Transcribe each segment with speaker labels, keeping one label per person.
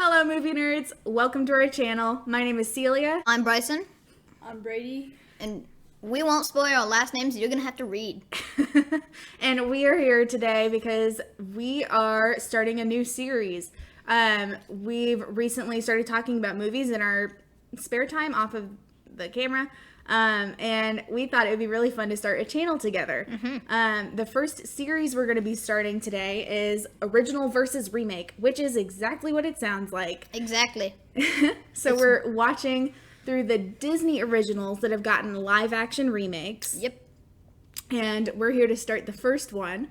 Speaker 1: Hello, movie nerds. Welcome to our channel. My name is Celia.
Speaker 2: I'm Bryson.
Speaker 3: I'm Brady.
Speaker 2: And we won't spoil our last names. You're going to have to read.
Speaker 1: And we are here today because we are starting a new series. We've recently started talking about movies in our spare time off of the camera. And we thought it would be really fun to start a channel together. The first series we're going to be starting today is Original versus Remake, which is exactly what it sounds like.
Speaker 2: Exactly.
Speaker 1: So we're watching through the Disney originals that have gotten live action remakes.
Speaker 2: Yep.
Speaker 1: And we're here to start the first one,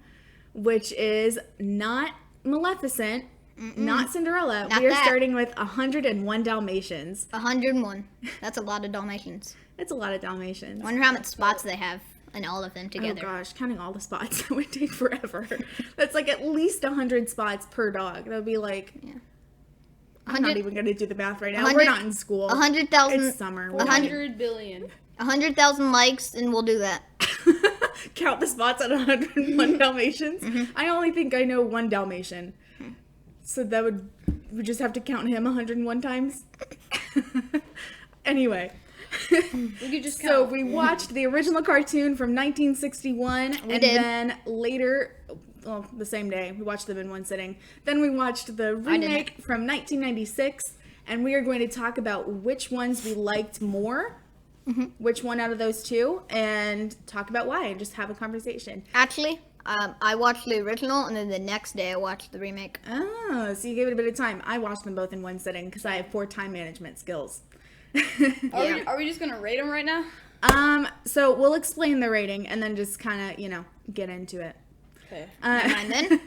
Speaker 1: which is not Maleficent, not Cinderella.
Speaker 2: Not
Speaker 1: we are
Speaker 2: that.
Speaker 1: starting with 101 Dalmatians.
Speaker 2: 101. That's a lot of Dalmatians.
Speaker 1: It's a lot of Dalmatians.
Speaker 2: Wonder how much spots they have in all of them
Speaker 1: Oh
Speaker 2: together.
Speaker 1: gosh, counting all the spots, that would take forever. That's like at least 100 spots per dog. That would be like...
Speaker 2: Yeah.
Speaker 1: I'm not even going to do the math right now.
Speaker 2: 100
Speaker 1: We're not in school.
Speaker 2: 100,000.
Speaker 1: It's summer.
Speaker 3: 100 billion.
Speaker 2: 100,000 likes, and we'll do that.
Speaker 1: Count the spots at 101 Dalmatians. I only think I know one Dalmatian. So that would... We just have to count him 101 times? Anyway.
Speaker 3: We could just count.
Speaker 1: So we watched the original cartoon from 1961, and
Speaker 2: did.
Speaker 1: then later, well, the same day, we watched them in one sitting. Then we watched the remake from 1996, and we are going to talk about which ones we liked more, which one out of those two, and talk about why, and just have a conversation.
Speaker 2: Actually, I watched the original, and then the next day I watched the remake.
Speaker 1: Oh, so you gave it a bit of time. I watched them both in one sitting because I have poor time management skills.
Speaker 3: Are we just gonna rate them right now?
Speaker 1: So we'll explain the rating and then just kind of, get into it.
Speaker 3: Okay.
Speaker 2: Never mind then.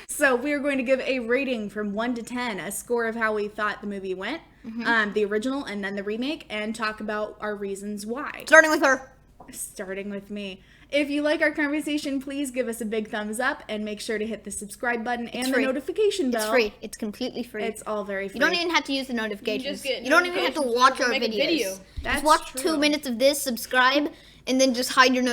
Speaker 1: So we are going to give a rating from 1 to 10, a score of how we thought the movie went, the original and then the remake, and talk about our reasons why.
Speaker 2: Starting with her.
Speaker 1: Starting with me. If you like our conversation, please give us a big thumbs up and make sure to hit the subscribe button and
Speaker 2: free.
Speaker 1: the notification bell.
Speaker 2: It's free. It's completely free.
Speaker 1: It's all very free.
Speaker 2: You don't even have to use the notifications.
Speaker 3: just get
Speaker 2: You don't even have to
Speaker 3: notifications
Speaker 2: watch our
Speaker 3: whenever we
Speaker 2: videos.
Speaker 3: make a video.
Speaker 1: That's
Speaker 2: Just watch
Speaker 1: true.
Speaker 2: 2 minutes of this, subscribe, and then just hide your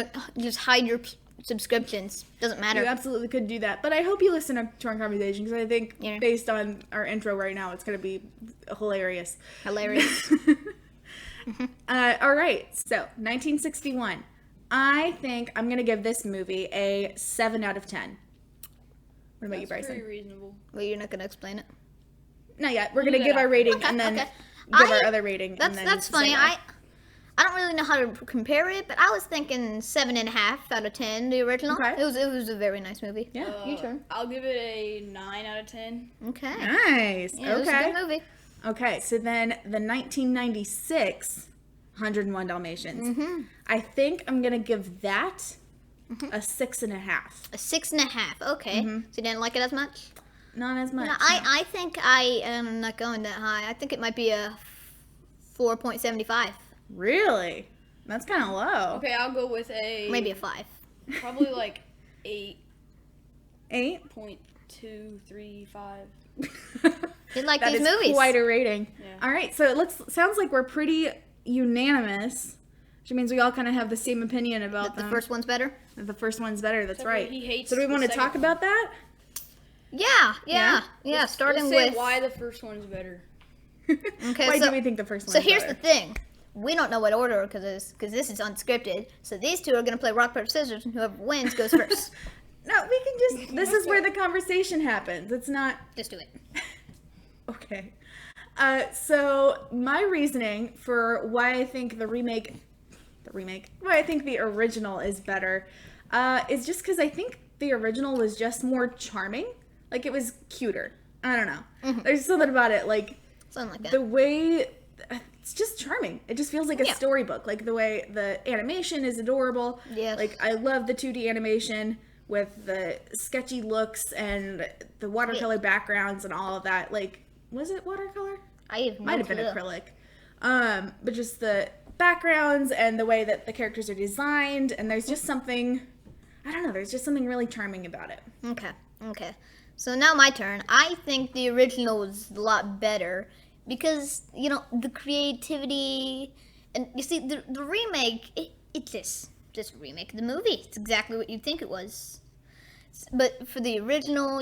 Speaker 2: subscriptions. Doesn't matter.
Speaker 1: You absolutely could do that. But I hope you listen to our conversation because I think
Speaker 2: Yeah.
Speaker 1: based on our intro right now, it's going to be hilarious.
Speaker 2: Hilarious.
Speaker 1: All right. So, 1961. I think I'm going to give this movie a 7 out of 10. What about you,
Speaker 3: That's
Speaker 1: Bryson?
Speaker 3: pretty reasonable.
Speaker 2: Well, you're not gonna explain it.
Speaker 1: Not yet. We're going to
Speaker 3: Yeah.
Speaker 1: give our rating
Speaker 2: Okay,
Speaker 1: and then
Speaker 2: okay.
Speaker 1: give our other rating.
Speaker 2: That's
Speaker 1: and then
Speaker 2: that's
Speaker 1: say
Speaker 2: funny.
Speaker 1: why.
Speaker 2: I don't really know how to compare it, but I was thinking 7.5 out of 10. The original.
Speaker 1: Okay.
Speaker 2: It was a very nice movie.
Speaker 1: Yeah.
Speaker 2: Your turn.
Speaker 3: I'll give it a 9 out of 10.
Speaker 2: Okay.
Speaker 1: Nice.
Speaker 2: Yeah, it was a
Speaker 1: okay.
Speaker 2: good movie.
Speaker 1: Okay. So then the 1996 101 Dalmatians. I think I'm going to give that a 6.5.
Speaker 2: A 6.5. Okay. So you didn't like it as much?
Speaker 1: Not as much.
Speaker 2: No, I think I am not going that high. I think it might be a 4.75.
Speaker 1: Really? That's kind of low.
Speaker 3: Okay, I'll go with a
Speaker 2: Maybe a 5.
Speaker 3: probably like
Speaker 1: 8?
Speaker 3: 8.235.
Speaker 2: Did like
Speaker 1: That
Speaker 2: these
Speaker 1: is
Speaker 2: movies.
Speaker 1: quite a rating.
Speaker 3: Yeah.
Speaker 1: All right, so sounds like we're pretty unanimous, which means we all kind of have the same opinion about
Speaker 2: The
Speaker 1: them.
Speaker 2: first one's better?
Speaker 1: That the first one's better. That's
Speaker 3: Except for
Speaker 1: right.
Speaker 3: he hates
Speaker 1: So do we
Speaker 3: the
Speaker 1: want to
Speaker 3: second
Speaker 1: talk
Speaker 3: one.
Speaker 1: about that?
Speaker 2: Yeah.
Speaker 3: Let's
Speaker 2: Starting
Speaker 3: say
Speaker 2: with
Speaker 3: why the first one's better.
Speaker 2: Okay,
Speaker 1: Why
Speaker 2: so-
Speaker 1: do we think the first one's
Speaker 2: So here's
Speaker 1: better?
Speaker 2: the thing. We don't know what order because this is unscripted. So these two are going to play rock, paper, scissors, and whoever wins goes first.
Speaker 1: No, we can just. This is where the conversation happens. It's not.
Speaker 2: Just do it.
Speaker 1: Okay. So my reasoning for why I think why I think the original is better, is just because I think the original was just more charming. Like, it was cuter. I don't know. There's something about it, like,
Speaker 2: Something like that.
Speaker 1: the way, it's just charming. It just feels like a
Speaker 2: Yeah.
Speaker 1: storybook. Like, the way the animation is adorable.
Speaker 2: Yes.
Speaker 1: Like, I love the 2D animation with the sketchy looks and the watercolor backgrounds and all of that. Like, was it watercolor?
Speaker 2: I have no
Speaker 1: Might have been
Speaker 2: clue.
Speaker 1: acrylic. But just the backgrounds and the way that the characters are designed, and there's just something, I don't know, there's just something really charming about it.
Speaker 2: Okay. So now my turn. I think the original was a lot better because, the creativity, and you see, the remake, it's just a remake of the movie. It's exactly what you'd think it was. But for the original,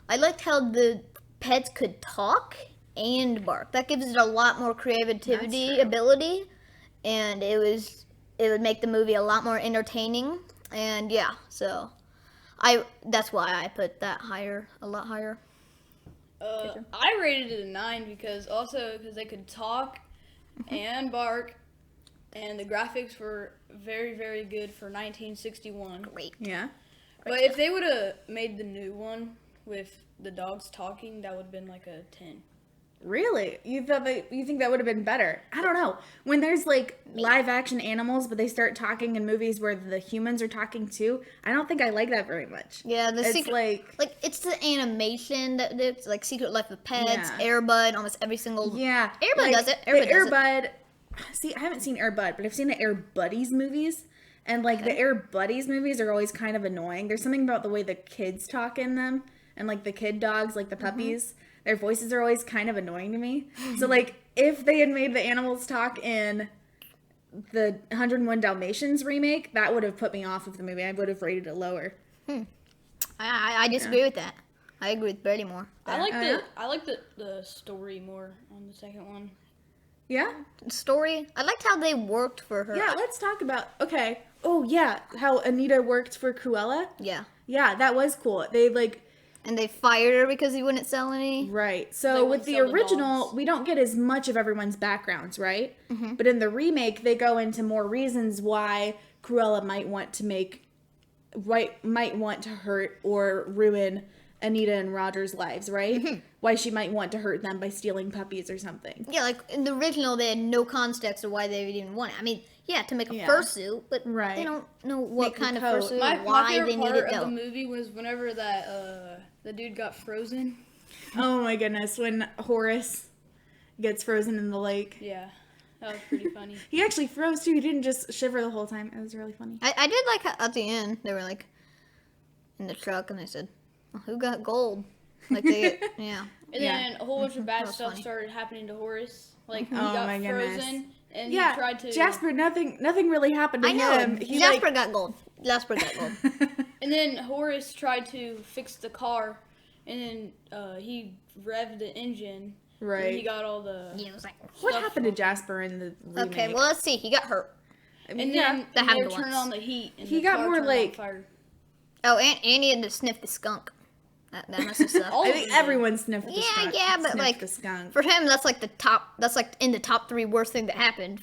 Speaker 2: I liked how the pets could talk and bark. That gives it a lot more creativity
Speaker 1: That's true.
Speaker 2: ability, and it would make the movie a lot more entertaining. And yeah, so that's why I put that a lot higher.
Speaker 3: I rated it a 9 because they could talk and bark, and the graphics were very, very good for 1961.
Speaker 2: Great.
Speaker 1: Yeah.
Speaker 3: But if they would have made the new one with the dogs talking, that would have been like a 10.
Speaker 1: Really? You think that would have been better? I don't know. When there's like live action animals, but they start talking in movies where the humans are talking too, I don't think I like that very much.
Speaker 2: Yeah,
Speaker 1: It's like
Speaker 2: it's the animation that it's like Secret Life of Pets,
Speaker 1: Yeah.
Speaker 2: Air Bud, almost every single.
Speaker 1: yeah,
Speaker 2: Air Bud
Speaker 1: like,
Speaker 2: does it.
Speaker 1: the
Speaker 2: Air Bud
Speaker 1: Air
Speaker 2: does it.
Speaker 1: Bud. See, I haven't seen Air Bud, but I've seen the Air Buddies movies, and like the Air Buddies movies are always kind of annoying. There's something about the way the kids talk in them, and like the kid dogs, like the puppies. Their voices are always kind of annoying to me. So, like, if they had made the animals talk in the 101 Dalmatians remake, that would have put me off of the movie. I would have rated it lower.
Speaker 2: I disagree with that. I agree with Bertie more.
Speaker 3: I like
Speaker 1: yeah?
Speaker 3: the story more on the second one.
Speaker 1: Yeah?
Speaker 2: Story. I liked how they worked for her.
Speaker 1: Yeah, let's talk about, okay. Oh, yeah, how Anita worked for Cruella.
Speaker 2: Yeah.
Speaker 1: Yeah, that was cool. They, like,
Speaker 2: And they fired her because he wouldn't sell any.
Speaker 1: right.
Speaker 3: They
Speaker 1: So with
Speaker 3: wouldn't
Speaker 1: the
Speaker 3: sell the
Speaker 1: original,
Speaker 3: dolls.
Speaker 1: we don't get as much of everyone's backgrounds, right? But in the remake, they go into more reasons why Cruella might want to hurt or ruin Anita and Roger's lives, right? Why she might want to hurt them by stealing puppies or something.
Speaker 2: Yeah, like in the original, they had no context of why they would even want it. I mean, yeah, to make a
Speaker 1: Yeah.
Speaker 2: fursuit, but
Speaker 1: Right.
Speaker 2: they don't know what
Speaker 1: Make the
Speaker 2: kind of
Speaker 1: coat.
Speaker 2: fursuit,
Speaker 3: My
Speaker 2: why
Speaker 3: favorite
Speaker 2: they need
Speaker 3: part
Speaker 2: it.
Speaker 3: of the
Speaker 2: No.
Speaker 3: movie was whenever that the dude got frozen.
Speaker 1: Oh my goodness, when Horace gets frozen in the lake.
Speaker 3: Yeah, that was pretty funny.
Speaker 1: He actually froze too. He didn't just shiver the whole time. It was really funny.
Speaker 2: I did like how at the end they were like in the truck and they said, well, "Who got gold?" Like they, yeah.
Speaker 3: And
Speaker 1: Yeah.
Speaker 3: then a whole bunch of
Speaker 2: That
Speaker 3: bad
Speaker 2: was
Speaker 3: stuff
Speaker 2: funny.
Speaker 3: started happening to Horace. Like he
Speaker 1: Oh
Speaker 3: got
Speaker 1: my goodness.
Speaker 3: frozen, and
Speaker 1: Yeah,
Speaker 3: he tried to.
Speaker 1: Jasper, nothing really happened to
Speaker 2: I know.
Speaker 1: him. He
Speaker 2: Jasper got gold. Jasper got gold.
Speaker 3: And then Horace tried to fix the car, and then he revved the engine. And
Speaker 1: right.
Speaker 3: he got all the.
Speaker 2: Yeah, it was like,
Speaker 1: What
Speaker 3: stuff
Speaker 1: happened to
Speaker 3: from-
Speaker 1: Jasper in the remake?
Speaker 2: okay, well let's see. He got hurt.
Speaker 1: I mean,
Speaker 3: And
Speaker 1: yeah.
Speaker 3: then
Speaker 2: that
Speaker 3: they
Speaker 2: happened
Speaker 3: were turning
Speaker 2: once.
Speaker 3: on the heat, and
Speaker 1: He
Speaker 3: the
Speaker 1: got
Speaker 3: car
Speaker 1: more
Speaker 3: turned
Speaker 1: like-
Speaker 3: on fire.
Speaker 2: Oh, and he had to sniff the skunk. That must have sucked.
Speaker 3: All
Speaker 1: I
Speaker 3: of
Speaker 1: think
Speaker 3: them.
Speaker 1: everyone sniffed the
Speaker 2: Yeah,
Speaker 1: skunk.
Speaker 2: yeah, but,
Speaker 1: sniffed
Speaker 2: like,
Speaker 1: the skunk.
Speaker 2: For him, that's like the top. That's like in the top 3 worst thing that happened.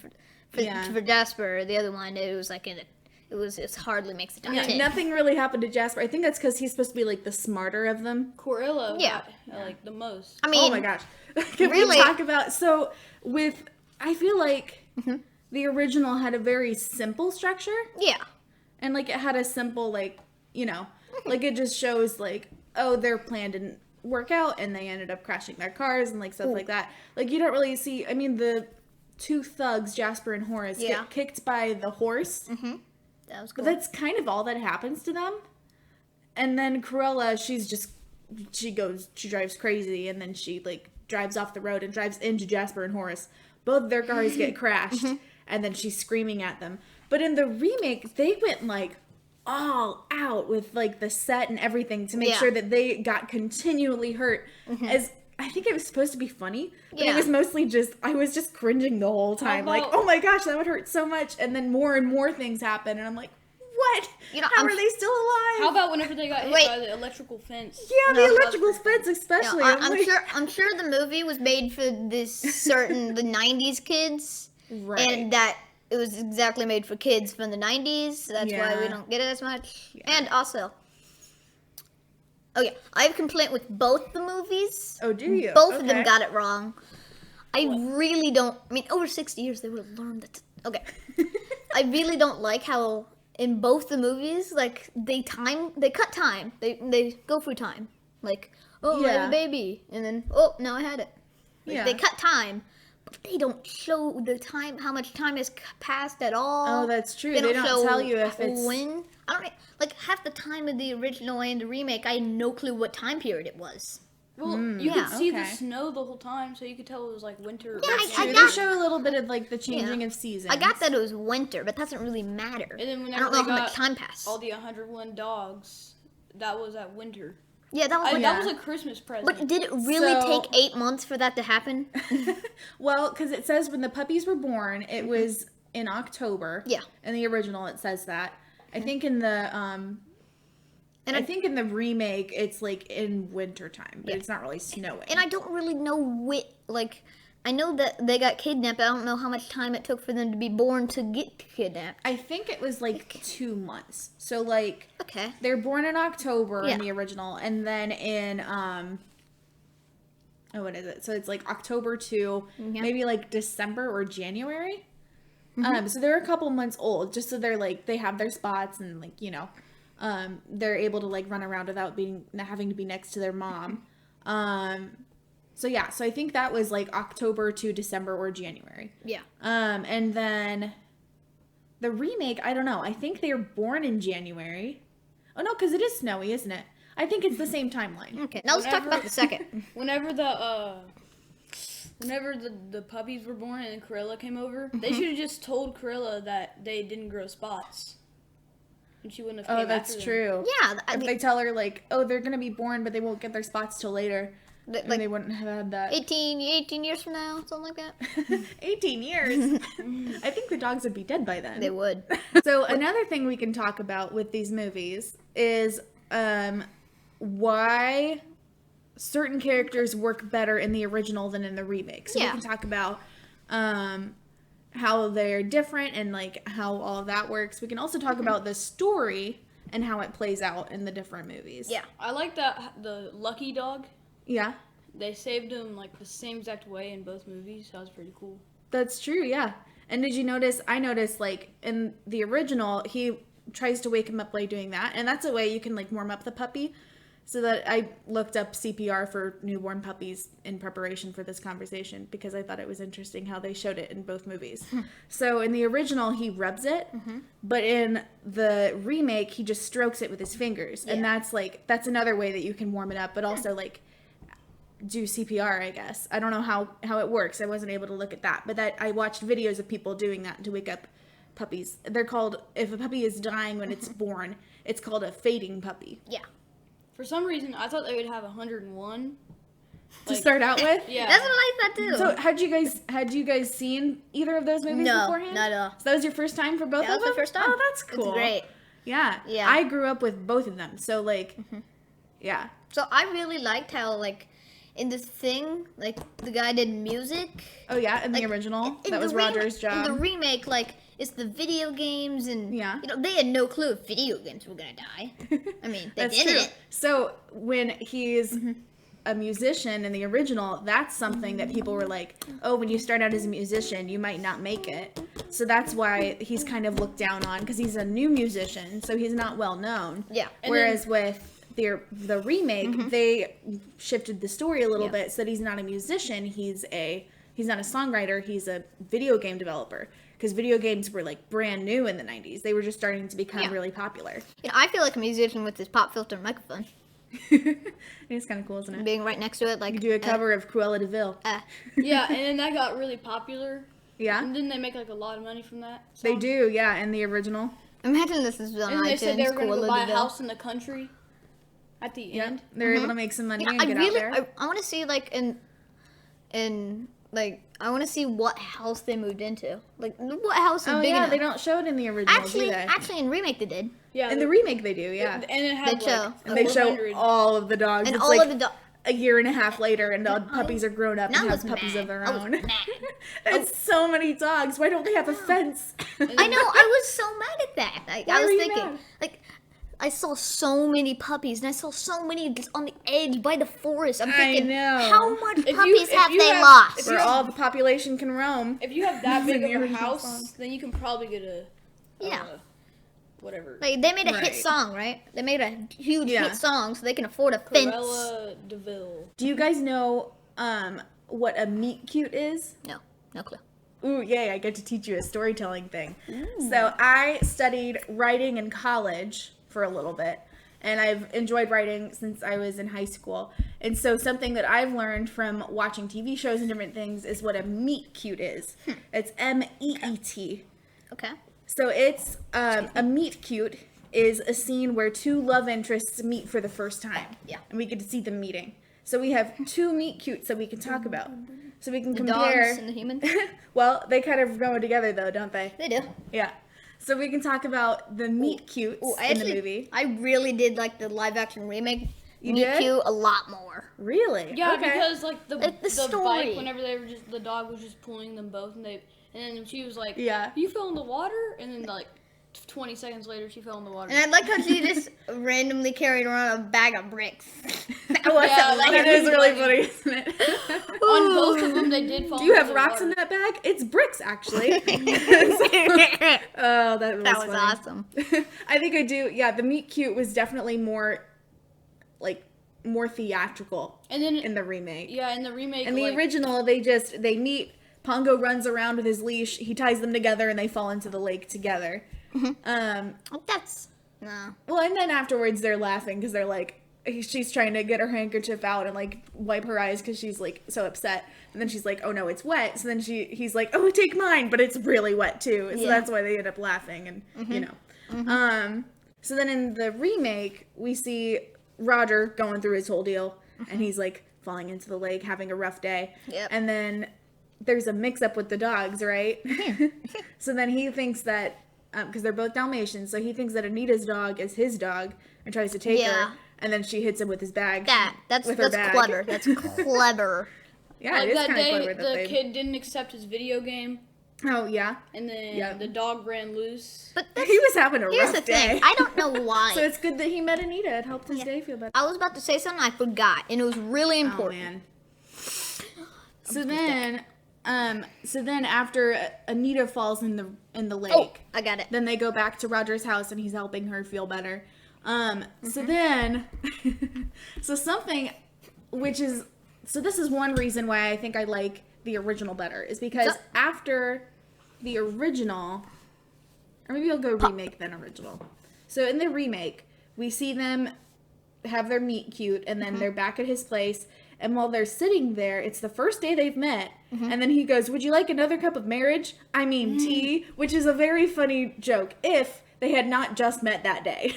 Speaker 1: Yeah.
Speaker 2: For Jasper, the other one, it was like in it. It hardly makes the top
Speaker 1: Yeah,
Speaker 2: 10.
Speaker 1: nothing really happened to Jasper. I think that's because he's supposed to be like the smarter of them.
Speaker 3: Cruella
Speaker 2: Yeah.
Speaker 3: got like the most.
Speaker 2: I mean,
Speaker 1: Oh my gosh. Can
Speaker 2: really-
Speaker 1: we talk about I feel like
Speaker 2: Mm-hmm.
Speaker 1: the original had a very simple structure
Speaker 2: yeah,
Speaker 1: and like it had a simple like like it just shows like, oh, their plan didn't work out and they ended up crashing their cars and like stuff like that. Like you don't really see, I mean, the 2 thugs, Jasper and Horace,
Speaker 2: Yeah.
Speaker 1: get kicked by the horse.
Speaker 2: that was
Speaker 1: But
Speaker 2: cool.
Speaker 1: that's kind of all that happens to them. And then Cruella, she drives crazy and then she like drives off the road and drives into Jasper and Horace. Both their cars get crashed and then she's screaming at them. But in the remake, they went like all out with like the set and everything to make
Speaker 2: Yeah.
Speaker 1: sure that they got continually hurt. As I think it was supposed to be funny, but it
Speaker 2: Yeah.
Speaker 1: was mostly I was just cringing the whole time. Like,
Speaker 3: about-
Speaker 1: oh my gosh, that would hurt so much. And then more and more things happen. And I'm like, what?
Speaker 2: You know,
Speaker 1: How
Speaker 2: I'm-
Speaker 1: are they still alive?
Speaker 3: How about whenever they got hit
Speaker 2: Wait.
Speaker 3: by the electrical fence?
Speaker 1: yeah,
Speaker 2: No,
Speaker 1: the electrical fence
Speaker 2: No,
Speaker 1: especially.
Speaker 2: I'm sure the movie was made for this certain the 90s kids,
Speaker 1: Right.
Speaker 2: and that it was exactly made for kids from the 90s. So that's why we
Speaker 1: Yeah.
Speaker 2: don't get it as much. And also, oh yeah, I have a complaint with both the movies.
Speaker 1: Oh, do you?
Speaker 2: Both of them
Speaker 1: Okay.
Speaker 2: got it wrong. I really don't. I mean, over 60 years, they would have learned that. Okay, I really don't like how in both the movies, like they cut time. They go through time. Like, oh, I have
Speaker 1: Yeah.
Speaker 2: a baby, and then oh, now I had it. Like,
Speaker 1: Yeah.
Speaker 2: They cut time, but they don't show the time, how much time has passed at all.
Speaker 1: Oh, that's true.
Speaker 2: They
Speaker 1: They
Speaker 2: don't
Speaker 1: don't
Speaker 2: show
Speaker 1: tell you if it's
Speaker 2: when. I don't like half the time of the original and the remake. I had no clue what time period it was.
Speaker 3: Well, you
Speaker 2: Yeah.
Speaker 3: could see
Speaker 1: Okay.
Speaker 3: the snow the whole time, so you could tell it was like winter.
Speaker 2: Yeah,
Speaker 3: or
Speaker 2: I
Speaker 3: spring.
Speaker 1: They
Speaker 2: got-
Speaker 1: show a little bit of like the changing
Speaker 2: Yeah.
Speaker 1: of seasons.
Speaker 2: I got that it was winter, but that doesn't really matter.
Speaker 3: And then
Speaker 2: I
Speaker 3: whenever
Speaker 2: don't know
Speaker 3: they
Speaker 2: how
Speaker 3: got
Speaker 2: much time passed.
Speaker 3: all the 101 dogs, that was at winter.
Speaker 2: Yeah, that was like,
Speaker 3: That was a Christmas present.
Speaker 2: but did it really
Speaker 1: So-
Speaker 2: take 8 months for that to happen?
Speaker 1: Well, because it says when the puppies were born, it was in October.
Speaker 2: Yeah.
Speaker 1: In the original, it says that. I think in the
Speaker 2: And
Speaker 1: I think in the remake, it's like in wintertime, but
Speaker 2: Yeah.
Speaker 1: it's not really snowing.
Speaker 2: And I don't really know I know that they got kidnapped. I don't know how much time it took for them to be born to get kidnapped.
Speaker 1: I think it was like 2 months. So like
Speaker 2: Okay.
Speaker 1: they're born in October
Speaker 2: Yeah.
Speaker 1: in the original, and then in what is it? So it's like October to
Speaker 2: Yeah.
Speaker 1: maybe like December or January.
Speaker 2: Mm-hmm.
Speaker 1: So they're a couple months old, just so they're like they have their spots and like they're able to like run around without having to be next to their mom. So yeah, so I think that was like October to December or January.
Speaker 2: Yeah.
Speaker 1: And then the remake, I don't know. I think they were born in January. Oh no, because it is snowy, isn't it? I think it's the same timeline.
Speaker 2: Okay. Now let's talk
Speaker 3: Whenever-
Speaker 2: about the second.
Speaker 3: Whenever the puppies were born and Corella came over,
Speaker 2: Mm-hmm.
Speaker 3: they should have just told Corella that they didn't grow spots. And she wouldn't have
Speaker 1: Oh,
Speaker 3: came
Speaker 1: that's
Speaker 3: after them.
Speaker 1: true.
Speaker 2: Yeah. I
Speaker 1: If
Speaker 2: mean,
Speaker 1: they tell her like, oh, they're gonna be born, but they won't get their spots till later,
Speaker 2: like
Speaker 1: then they wouldn't have had that.
Speaker 2: 18 years from now, something like that.
Speaker 1: 18 years. I think the dogs would be dead by then.
Speaker 2: They would.
Speaker 1: So another thing we can talk about with these movies is why certain characters work better in the original than in the remake. So
Speaker 2: Yeah.
Speaker 1: we can talk about how they're different and like how all of that works. We can also talk about the story and how it plays out in the different movies.
Speaker 2: Yeah.
Speaker 3: I like that the Lucky Dog.
Speaker 1: Yeah.
Speaker 3: They saved him like the same exact way in both movies. That was pretty cool.
Speaker 1: That's true, yeah. And did you notice, I noticed, like, in the original, he tries to wake him up by doing that. And that's a way you can, like, warm up the puppy. So that I looked up CPR for newborn puppies in preparation for this conversation because I thought it was interesting how they showed it in both movies. So in the original, he rubs it. But in the remake, he just strokes it with his fingers. And
Speaker 2: Yeah.
Speaker 1: that's another way that you can warm it up, but also, like, do CPR, I guess. I don't know how it works. I wasn't able to look at that. But that I watched videos of people doing that to wake up puppies. They're called, if a puppy is dying when it's born, it's called a fading puppy.
Speaker 2: Yeah.
Speaker 3: For some reason, I thought they would have 101.
Speaker 1: To start out with?
Speaker 3: Yeah.
Speaker 2: That's what I thought too.
Speaker 1: So had you guys seen either of those movies
Speaker 2: No,
Speaker 1: beforehand?
Speaker 2: not at all.
Speaker 1: So that was your first time for both
Speaker 2: That
Speaker 1: of
Speaker 2: was
Speaker 1: them?
Speaker 2: my first time.
Speaker 1: Oh, that's cool.
Speaker 2: It's great.
Speaker 1: Yeah.
Speaker 2: Yeah.
Speaker 1: I grew up with both of them. So like yeah.
Speaker 2: So I really liked how like in this thing, like the guy did music.
Speaker 1: Oh yeah, in the
Speaker 2: Like,
Speaker 1: original.
Speaker 2: in
Speaker 1: That
Speaker 2: the
Speaker 1: was Roger's job.
Speaker 2: In the remake, like it's the video games and
Speaker 1: Yeah.
Speaker 2: they had no clue if video games were gonna die. I mean, they
Speaker 1: That's
Speaker 2: didn't.
Speaker 1: true. So when he's a musician in the original, that's something that people were like, oh, when you start out as a musician, you might not make it. So that's why he's kind of looked down on because he's a new musician, so he's not well known.
Speaker 2: Yeah.
Speaker 3: And
Speaker 1: Whereas with the remake, they shifted the story a little
Speaker 2: Yeah.
Speaker 1: bit so that he's not a musician, he's not a songwriter, he's a video game developer. Because video games were like brand new in the 90s. They were just starting to become
Speaker 2: Yeah.
Speaker 1: really popular.
Speaker 2: I feel like a musician with this pop filter microphone
Speaker 1: It's kind of cool, isn't it?
Speaker 2: being right next to it. Like
Speaker 1: You do a cover of Cruella de Vil.
Speaker 3: Yeah, and then that got really popular.
Speaker 1: Yeah,
Speaker 3: And didn't they make like a lot of money from that?
Speaker 1: they
Speaker 3: song?
Speaker 1: do. Yeah, in the original.
Speaker 2: Imagine this is on
Speaker 3: And they said they
Speaker 2: iTunes.
Speaker 3: were going to
Speaker 2: Cruella
Speaker 3: go buy
Speaker 2: de
Speaker 3: a
Speaker 2: Vil.
Speaker 3: house in the country at the
Speaker 1: Yeah,
Speaker 3: end.
Speaker 1: they're able to make some money
Speaker 2: Yeah,
Speaker 1: and
Speaker 2: I
Speaker 1: get
Speaker 2: really,
Speaker 1: out there.
Speaker 2: I want to see like in like I want to see what house they moved into. Like what house is
Speaker 1: Oh
Speaker 2: big
Speaker 1: yeah,
Speaker 2: enough.
Speaker 1: they don't show it in the original,
Speaker 2: Actually,
Speaker 1: do they?
Speaker 2: actually, in remake they did,
Speaker 3: Yeah.
Speaker 1: In the remake, they do. Yeah,
Speaker 3: And it had
Speaker 2: They show.
Speaker 3: like
Speaker 1: and they show
Speaker 3: 400.
Speaker 1: all of the dogs.
Speaker 2: and
Speaker 1: It's
Speaker 2: all
Speaker 1: like
Speaker 2: of the
Speaker 1: a year and a half later, and the puppies are grown up
Speaker 2: I
Speaker 1: and have
Speaker 2: was
Speaker 1: puppies
Speaker 2: mad.
Speaker 1: of their
Speaker 2: I was
Speaker 1: own.
Speaker 2: mad.
Speaker 1: It's so many dogs. Why don't they have a fence?
Speaker 2: I know. I was so mad at that.
Speaker 1: Why
Speaker 2: I was
Speaker 1: were you
Speaker 2: thinking,
Speaker 1: mad?
Speaker 2: like, I saw so many puppies, and I saw so many just on the edge by the forest. I'm
Speaker 1: I
Speaker 2: thinking,
Speaker 1: know.
Speaker 2: how much
Speaker 3: If you-
Speaker 2: puppies
Speaker 3: if
Speaker 2: have
Speaker 3: you
Speaker 2: they
Speaker 3: have-
Speaker 2: lost?
Speaker 3: if
Speaker 1: Where all the population can roam.
Speaker 3: If you have that big
Speaker 1: In the
Speaker 3: of a
Speaker 1: original
Speaker 3: house,
Speaker 1: song.
Speaker 3: then you can probably get a
Speaker 2: Yeah.
Speaker 3: whatever.
Speaker 2: Like they made a hit
Speaker 1: Right.
Speaker 2: song, right? They made a huge
Speaker 1: Yeah.
Speaker 2: hit song, so they can afford a fence.
Speaker 3: Corella DeVille.
Speaker 1: Do you guys know what a meet cute is?
Speaker 2: No clue.
Speaker 1: Ooh, yay, I get to teach you a storytelling thing. So I studied writing in college for a little bit, and I've enjoyed writing since I was in high school. And so something that I've learned from watching TV shows and different things is what a meet cute is. It's MEET.
Speaker 2: Okay.
Speaker 1: So it's a meet cute is a scene where two love interests meet for the first time.
Speaker 2: Yeah.
Speaker 1: And we get to see them meeting. So we have two meet cutes that we can talk about. So we can
Speaker 2: The
Speaker 1: compare.
Speaker 2: dogs and the humans.
Speaker 1: Well, they kind of go together though, don't they?
Speaker 2: They do.
Speaker 1: Yeah. So we can talk about the meet cutes in the movie.
Speaker 2: I really did like the live action remake.
Speaker 1: You
Speaker 2: Meet
Speaker 1: did?
Speaker 2: Cute a lot more.
Speaker 1: Really?
Speaker 3: Yeah,
Speaker 1: Okay.
Speaker 3: because like the
Speaker 2: story.
Speaker 3: bike, whenever they were just the dog was just pulling them both, and then she was like,
Speaker 1: Yeah.
Speaker 3: you fell in the water, and then like 20 seconds later she fell in the water.
Speaker 2: And I like how she just randomly carried around a bag of bricks.
Speaker 1: That was
Speaker 3: Yeah, like,
Speaker 1: that is really funny, isn't it?
Speaker 3: On both of them, they did fall.
Speaker 1: Do you
Speaker 3: into
Speaker 1: have
Speaker 3: the
Speaker 1: rocks
Speaker 3: water.
Speaker 1: in that bag? It's bricks, actually. Oh, that was
Speaker 2: That was
Speaker 1: funny.
Speaker 2: awesome.
Speaker 1: I think I do. Yeah, the meet cute was definitely more theatrical
Speaker 3: And then
Speaker 1: in the remake.
Speaker 3: yeah, in the remake,
Speaker 1: In the
Speaker 3: like,
Speaker 1: original, they meet. Pongo runs around with his leash. He ties them together, and they fall into the lake together.
Speaker 2: That's no.
Speaker 1: Well, and then afterwards, they're laughing because they're like, she's trying to get her handkerchief out and like wipe her eyes because she's like so upset. And then she's like, oh no, it's wet. So then he's like, oh, take mine, but it's really wet too. So
Speaker 2: Yeah.
Speaker 1: that's why they end up laughing, and you know. So then in the remake, we see Roger going through his whole deal, and he's like falling into the lake, having a rough day.
Speaker 2: Yep.
Speaker 1: And then there's a mix-up with the dogs, right? So then he thinks that, because they're both Dalmatians, so he thinks that Anita's dog is his dog and tries to take
Speaker 2: Yeah.
Speaker 1: her, and then she hits him with his bag.
Speaker 2: That's
Speaker 1: with her bag.
Speaker 2: clever. That's clever.
Speaker 1: Yeah,
Speaker 3: like
Speaker 1: it is
Speaker 3: that
Speaker 1: kind of
Speaker 3: day,
Speaker 1: clever that
Speaker 3: the
Speaker 1: they...
Speaker 3: kid didn't accept his video game,
Speaker 1: Oh, yeah.
Speaker 3: and then
Speaker 1: Yeah.
Speaker 3: the dog ran loose.
Speaker 2: But
Speaker 1: He was having a
Speaker 2: here's
Speaker 1: rough
Speaker 2: the thing.
Speaker 1: day.
Speaker 2: I don't know why.
Speaker 1: So it's good that he met Anita. It helped his day feel better.
Speaker 2: I was about to say something I forgot, and it was really
Speaker 1: Oh,
Speaker 2: important.
Speaker 1: man. So then after Anita falls in the lake,
Speaker 2: Oh, I got it.
Speaker 1: then they go back to Roger's house and he's helping her feel better. So then, so this is one reason why I think I like the original better, is because
Speaker 2: So-
Speaker 1: after the original, or maybe I'll go remake then original. So in the remake, we see them have their meet cute, and then they're back at his place. And while they're sitting there, it's the first day they've met. And then he goes, would you like another cup of marriage? I mean tea, which is a very funny joke if they had not just met that day.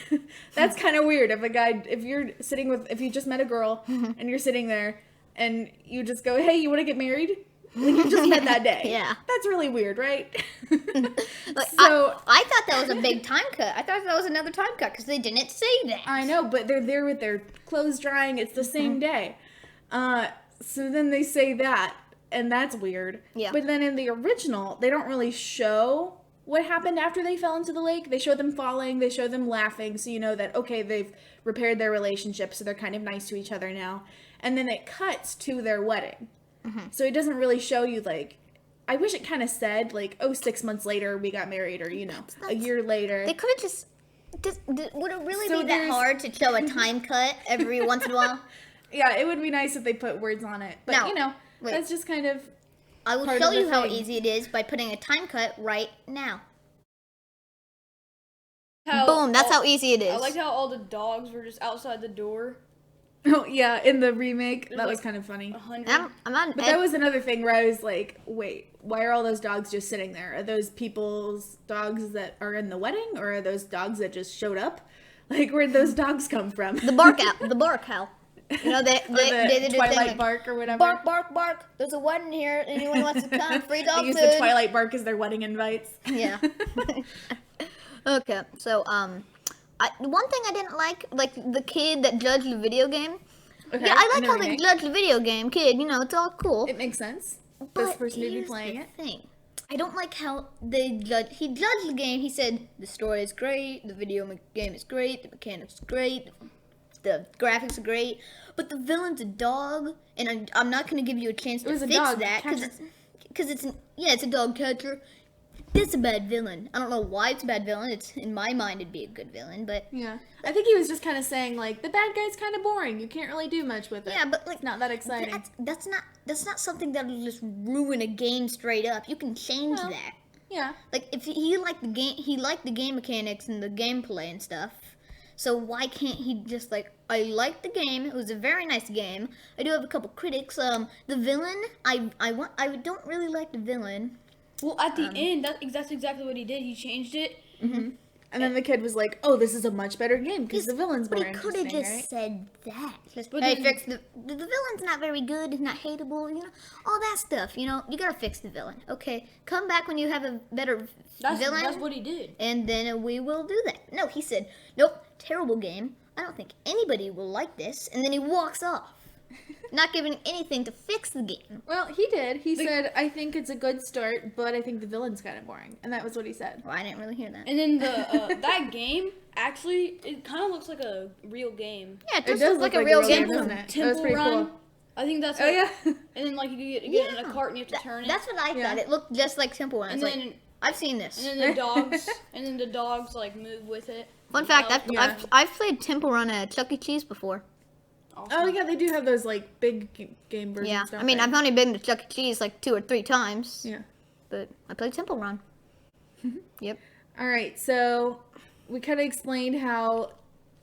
Speaker 1: That's kind of weird. If you just met a girl and you're sitting there and you just go, hey, you want to get married? Like, you just met that day.
Speaker 2: Yeah.
Speaker 1: That's really weird, right?
Speaker 2: Like,
Speaker 1: So
Speaker 2: I thought that was a big time cut. I thought that was another time cut because they didn't say that.
Speaker 1: I know, but they're there with their clothes drying. It's the same day. So then they say that, and that's weird.
Speaker 2: Yeah.
Speaker 1: But then in the original, they don't really show what happened after they fell into the lake. They show them falling, they show them laughing, so you know that, okay, they've repaired their relationship, so they're kind of nice to each other now. And then it cuts to their wedding. So it doesn't really show you, like, I wish it kind of said, like, oh, 6 months later we got married, or, you know, a year later.
Speaker 2: They could have just. Would it really
Speaker 1: So
Speaker 2: be that
Speaker 1: there's-
Speaker 2: hard to show a time cut every once in a while?
Speaker 1: Yeah, it would be nice if they put words on it. But,
Speaker 2: Now,
Speaker 1: you know,
Speaker 2: wait.
Speaker 1: that's just kind of...
Speaker 2: I will
Speaker 1: Part
Speaker 2: show
Speaker 1: of the
Speaker 2: you how
Speaker 1: thing.
Speaker 2: easy it is by putting a time cut right now.
Speaker 3: How
Speaker 2: Boom, that's
Speaker 3: all-
Speaker 2: how easy it is.
Speaker 3: I liked how all the dogs were just outside the door.
Speaker 1: Oh, yeah, in the remake, that was
Speaker 3: like
Speaker 1: kind of funny.
Speaker 3: 100.
Speaker 2: I'm on.
Speaker 1: But that was another thing where I was like, wait, why are all those dogs just sitting there? Are those people's dogs that are in the wedding, or are those dogs that just showed up? Like, where'd those dogs come from?
Speaker 2: the bark out. The bark owl. You know, they
Speaker 1: Or
Speaker 2: did
Speaker 1: the
Speaker 2: the thing
Speaker 1: Twilight
Speaker 2: like,
Speaker 1: bark or whatever.
Speaker 2: bark, bark, bark. There's a wedding here. Anyone wants to come? Free
Speaker 1: They
Speaker 2: dog
Speaker 1: use
Speaker 2: food.
Speaker 1: the Twilight bark as their wedding invites.
Speaker 2: Yeah. Okay, so one thing I didn't like the kid that judged the video game.
Speaker 1: Okay,
Speaker 2: Yeah, I
Speaker 1: in
Speaker 2: like
Speaker 1: the
Speaker 2: how they
Speaker 1: remake.
Speaker 2: judge the video game kid. You know, it's all cool.
Speaker 1: It makes sense. This
Speaker 2: But
Speaker 1: person to be
Speaker 2: here's
Speaker 1: playing
Speaker 2: the
Speaker 1: it.
Speaker 2: thing. I don't like how they judge. He judged the game. He said the story is great, the game is great, the mechanics is great, the graphics are great, but the villain's a dog, and I'm not going to give you a chance
Speaker 1: It
Speaker 2: to
Speaker 1: was a
Speaker 2: fix
Speaker 1: dog
Speaker 2: that
Speaker 1: catcher.
Speaker 2: because it's a dog catcher. That's a bad villain. I don't know why it's a bad villain. It's in my mind it'd be a good villain, but
Speaker 1: Yeah. I think he was just kind of saying, like, the bad guy's kind of boring. You can't really do much with it.
Speaker 2: yeah, but like
Speaker 1: It's not that exciting.
Speaker 2: that's not something that'll just ruin a game straight up. You can change
Speaker 1: Well,
Speaker 2: that.
Speaker 1: Yeah.
Speaker 2: Like if he liked the game mechanics and the gameplay and stuff. So why can't he just like, I liked the game. It was a very nice game. I do have a couple critics. The villain, I don't really like the villain.
Speaker 3: Well, at the end, that's exactly what he did. He changed it.
Speaker 1: And then the kid was like, "Oh, this is a much better game because the villain's more
Speaker 2: But he could have
Speaker 1: interesting,
Speaker 2: just
Speaker 1: right?"
Speaker 2: said that. Just,
Speaker 3: But
Speaker 2: hey,
Speaker 3: then-
Speaker 2: fix the villain's not very good. He's not hateable. All that stuff. You gotta fix the villain. Okay, come back when you have a better villain,
Speaker 3: That's what he did.
Speaker 2: and then we will do that. No, he said, nope, terrible game. I don't think anybody will like this. And then he walks off, not giving anything to fix the game.
Speaker 1: Well, he did. He said, "I think it's a good start, but I think the villain's kind of boring," and that was what he said.
Speaker 2: Well, I didn't really hear that.
Speaker 3: And then the that game actually it kind of looks like a real game.
Speaker 2: Yeah,
Speaker 1: It does
Speaker 2: look
Speaker 1: look
Speaker 2: like a real
Speaker 1: game,
Speaker 2: game.
Speaker 1: doesn't it? That was
Speaker 3: Temple
Speaker 1: pretty
Speaker 3: Run.
Speaker 1: cool.
Speaker 3: I think that's.
Speaker 1: Oh yeah.
Speaker 3: And then like you get in a cart and you have to turn it.
Speaker 2: That's what I
Speaker 1: Yeah.
Speaker 2: thought. It looked just like Temple Run.
Speaker 3: And
Speaker 2: It's
Speaker 3: then
Speaker 2: like, I've seen this.
Speaker 3: and then the dogs like move with it.
Speaker 2: Fun fact,
Speaker 1: Yeah.
Speaker 2: I've played Temple Run at Chuck E. Cheese before.
Speaker 3: Awesome.
Speaker 1: Oh yeah, they do have those like big game versions.
Speaker 2: Yeah,
Speaker 1: don't
Speaker 2: I mean,
Speaker 1: they?
Speaker 2: I've only been to Chuck E. Cheese like 2 or 3 times,
Speaker 1: Yeah.
Speaker 2: but I played Temple Run. Yep.
Speaker 1: All right, so we kind of explained how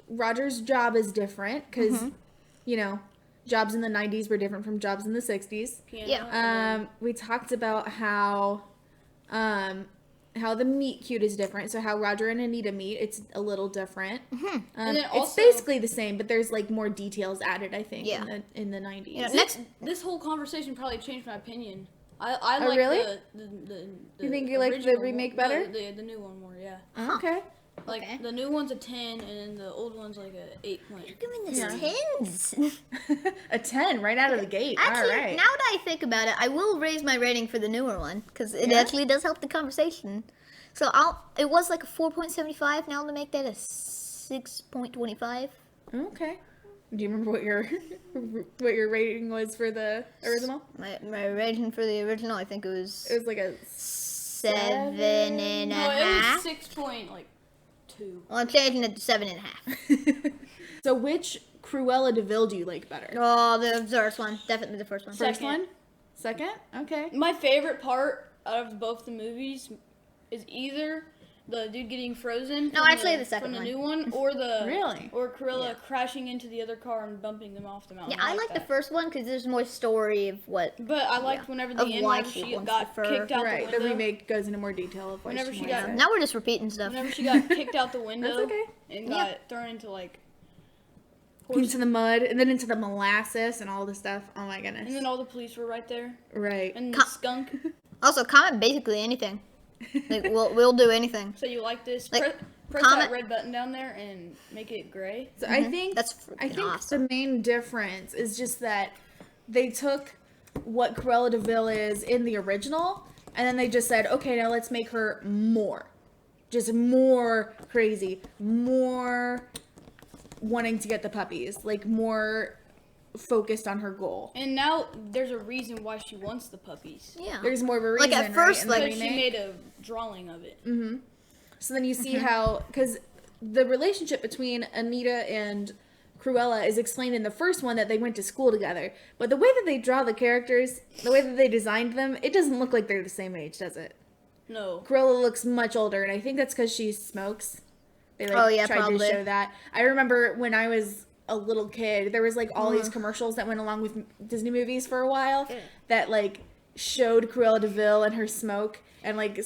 Speaker 1: Roger's job is different because, jobs in the 90s were different from jobs in the 60s.
Speaker 3: Piano,
Speaker 2: Yeah.
Speaker 3: and then-
Speaker 1: We talked about how the meet cute is different. So how Roger and Anita meet, it's a little different.
Speaker 3: And then
Speaker 1: It's
Speaker 3: also-
Speaker 1: basically the same, but there's like more details added, I think,
Speaker 2: Yeah.
Speaker 1: in the 90s.
Speaker 2: You know, next,
Speaker 3: This whole conversation probably changed my opinion. I
Speaker 1: Oh,
Speaker 3: like
Speaker 1: really?
Speaker 3: the
Speaker 1: You think you like the
Speaker 3: original
Speaker 1: remake
Speaker 3: one-
Speaker 1: better?
Speaker 3: The new one more, yeah.
Speaker 1: Okay.
Speaker 3: Like
Speaker 2: Okay.
Speaker 3: the new one's a 10 and then the old one's like a 8 point.
Speaker 2: give me this
Speaker 1: Yeah.
Speaker 2: tens.
Speaker 1: A 10 right out of the gate.
Speaker 2: Actually,
Speaker 1: All right.
Speaker 2: now that I think about it, I will raise my rating for the newer one because it
Speaker 1: Yeah?
Speaker 2: actually does help the conversation. So it was like a 4.75. Now to make that a 6.25.
Speaker 1: Okay. Do you remember what your rating was for the original?
Speaker 2: My rating for the original, I think it was
Speaker 1: It was like a
Speaker 2: 7 and a
Speaker 3: No, it
Speaker 2: half.
Speaker 3: was 6.2.
Speaker 2: Well, I'm changing it to 7.5.
Speaker 1: So which Cruella de Vil do you like better?
Speaker 2: Oh, the first one, definitely the first one.
Speaker 1: First
Speaker 3: Second.
Speaker 1: one? Second? Okay.
Speaker 3: My favorite part out of both the movies is either the dude getting frozen.
Speaker 2: No,
Speaker 3: from
Speaker 2: actually the second
Speaker 3: from the
Speaker 2: one.
Speaker 3: new one, or the
Speaker 1: Really?
Speaker 3: or Cruella crashing into the other car and bumping them off the mountain.
Speaker 2: Yeah, I like the
Speaker 3: that.
Speaker 2: first one because there's more story of what.
Speaker 3: But I liked whenever the
Speaker 2: Of
Speaker 3: end,
Speaker 2: why
Speaker 3: whenever
Speaker 2: she
Speaker 3: she
Speaker 2: wants
Speaker 3: got
Speaker 2: the fur.
Speaker 3: kicked out
Speaker 1: Right.
Speaker 3: the
Speaker 1: The
Speaker 3: window.
Speaker 1: remake goes into more detail of why
Speaker 3: Whenever
Speaker 1: she
Speaker 3: she
Speaker 1: wants
Speaker 3: got-
Speaker 1: it.
Speaker 2: Now we're just repeating stuff.
Speaker 3: Whenever she got kicked out the window
Speaker 1: okay.
Speaker 3: and
Speaker 2: Yeah.
Speaker 3: got thrown into like
Speaker 1: Into the mud and then into the molasses and all the stuff. Oh my goodness.
Speaker 3: and then all the police were right there
Speaker 1: Right.
Speaker 3: and the skunk.
Speaker 2: Also, comment basically anything. Like we'll do anything.
Speaker 3: So you like this?
Speaker 2: Like,
Speaker 3: Press
Speaker 2: comment-
Speaker 3: that red button down there and make it gray.
Speaker 1: So I think
Speaker 2: That's
Speaker 1: I
Speaker 2: freaking
Speaker 1: think
Speaker 2: awesome.
Speaker 1: the main difference is just that they took what Cruella de Vil is in the original, and then they just said, okay, now let's make her just more crazy, more wanting to get the puppies, like more focused on her goal.
Speaker 3: And now there's a reason why she wants the puppies.
Speaker 2: Yeah.
Speaker 1: There's more of a reason.
Speaker 2: Like, at first,
Speaker 1: right, in the
Speaker 3: Because she
Speaker 1: remake?
Speaker 3: made a drawing of it.
Speaker 1: So then you see how, because the relationship between Anita and Cruella is explained in the first one that they went to school together. But the way that they draw the characters, the way that they designed them, it doesn't look like they're the same age, does it?
Speaker 3: No.
Speaker 1: Cruella looks much older, and I think that's because she smokes. They
Speaker 2: Oh, yeah,
Speaker 1: tried
Speaker 2: probably.
Speaker 1: to show that. I remember when I was a little kid, there was like all these commercials that went along with Disney movies for a while that like showed Cruella de Vil and her smoke and like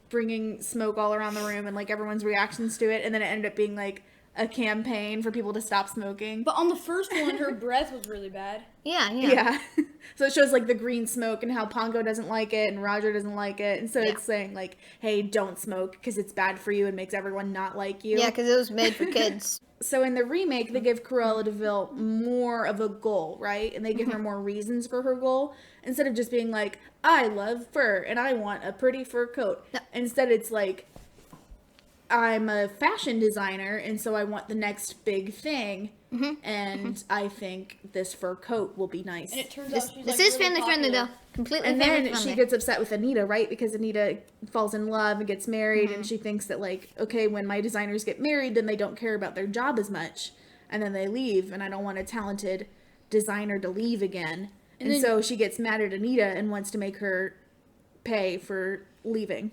Speaker 1: bringing smoke all around the room and like everyone's reactions to it, and then it ended up being like a campaign for people to stop smoking.
Speaker 3: But on the first one, her breath was really bad.
Speaker 2: Yeah.
Speaker 1: Yeah. So it shows like the green smoke and how Pongo doesn't like it and Roger doesn't like it. And so
Speaker 2: Yeah.
Speaker 1: it's saying like, hey, don't smoke because it's bad for you and makes everyone not like you.
Speaker 2: Yeah, because it was made for kids.
Speaker 1: So in the remake, they give Cruella de Vil more of a goal, right? And they give her more reasons for her goal instead of just being like, I love fur and I want a pretty fur coat.
Speaker 2: No.
Speaker 1: Instead, it's like, I'm a fashion designer and so I want the next big thing. And I think this fur coat will be nice.
Speaker 3: And it turns
Speaker 2: This,
Speaker 3: out she's
Speaker 2: this
Speaker 3: like,
Speaker 2: is
Speaker 3: really
Speaker 2: family friendly
Speaker 3: popular.
Speaker 2: though. Completely
Speaker 1: And
Speaker 2: family
Speaker 1: then
Speaker 2: friendly.
Speaker 1: she gets upset with Anita, right? Because Anita falls in love and gets married, and she thinks that, like, okay, when my designers get married, then they don't care about their job as much. And then they leave, and I don't want a talented designer to leave again. And
Speaker 3: then-
Speaker 1: so she gets mad at Anita and wants to make her pay for leaving.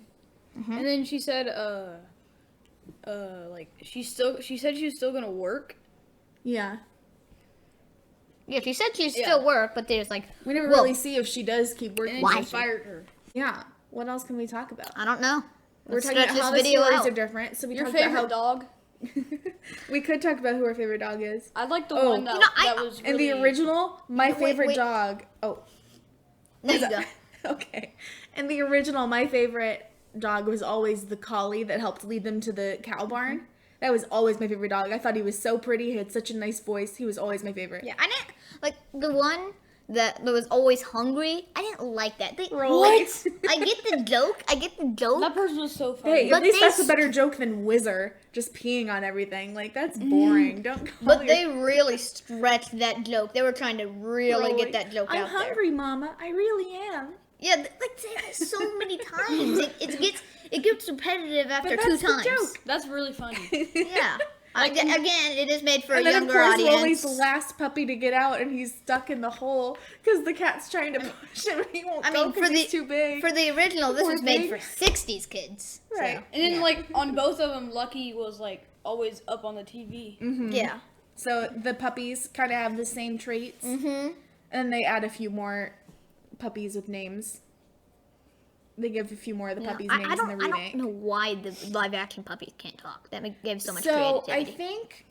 Speaker 3: And then she said, like she said she was still gonna work.
Speaker 1: Yeah.
Speaker 2: Yeah, she said she'd
Speaker 3: Yeah.
Speaker 2: still work, but there's like,
Speaker 1: We never
Speaker 2: Well,
Speaker 1: really see if she does keep
Speaker 3: And
Speaker 1: working.
Speaker 3: then
Speaker 2: Why
Speaker 3: she
Speaker 2: she-
Speaker 3: fired her.
Speaker 1: Yeah. What else can we talk about?
Speaker 2: I don't know.
Speaker 1: We're
Speaker 2: Let's
Speaker 1: talking about
Speaker 2: stretch
Speaker 1: how
Speaker 2: this
Speaker 1: the
Speaker 2: video
Speaker 1: stories
Speaker 2: out.
Speaker 1: are different. So we
Speaker 3: Your
Speaker 1: talked about
Speaker 3: favorite
Speaker 1: how
Speaker 3: dog?
Speaker 1: we could talk about who our favorite dog is.
Speaker 3: I like the
Speaker 1: Oh.
Speaker 3: one that,
Speaker 2: You know,
Speaker 3: that was
Speaker 1: In
Speaker 3: really...
Speaker 1: the original, my
Speaker 2: Wait,
Speaker 1: favorite
Speaker 2: wait.
Speaker 1: dog. Oh,
Speaker 2: There you go.
Speaker 1: okay. In the original, my favorite dog was always the collie that helped lead them to the cow barn. That was always my favorite dog. I thought he was so pretty. He had such a nice voice. He was always my favorite.
Speaker 2: Yeah, I didn't like the one that was always hungry. I didn't like that.
Speaker 1: What?
Speaker 2: I get the joke.
Speaker 3: That person was so funny.
Speaker 1: Hey,
Speaker 2: But
Speaker 1: at least
Speaker 2: they
Speaker 1: that's a better joke than Whizzer just peeing on everything. Like that's boring. Don't call
Speaker 2: But
Speaker 1: your
Speaker 2: they really stretched that joke. They were trying to really get that joke
Speaker 1: I'm
Speaker 2: out there.
Speaker 1: hungry, Mama. I really am.
Speaker 2: Yeah, like say that so many times. It gets repetitive after
Speaker 1: But
Speaker 2: two
Speaker 1: that's the
Speaker 2: times.
Speaker 1: joke.
Speaker 3: That's really funny.
Speaker 2: Yeah. Again, it is made for
Speaker 1: And
Speaker 2: a
Speaker 1: then of
Speaker 2: younger
Speaker 1: course
Speaker 2: audience.
Speaker 1: Rolly's the last puppy to get out, and he's stuck in the hole because the cat's trying to push him, and he won't go because he's too big.
Speaker 2: For the original, this
Speaker 1: Poor
Speaker 2: was made
Speaker 1: thing.
Speaker 2: for 60s kids. So,
Speaker 1: Right.
Speaker 3: And then,
Speaker 2: yeah.
Speaker 3: like, on both of them, Lucky was, like, always up on the TV.
Speaker 2: Yeah.
Speaker 1: So the puppies kind of have the same traits, and they add a few more puppies with names. They give a few more of the puppies names in the
Speaker 2: I
Speaker 1: remake.
Speaker 2: don't know why the live action puppies can't talk. That gives so much
Speaker 1: So I
Speaker 2: creativity.
Speaker 1: think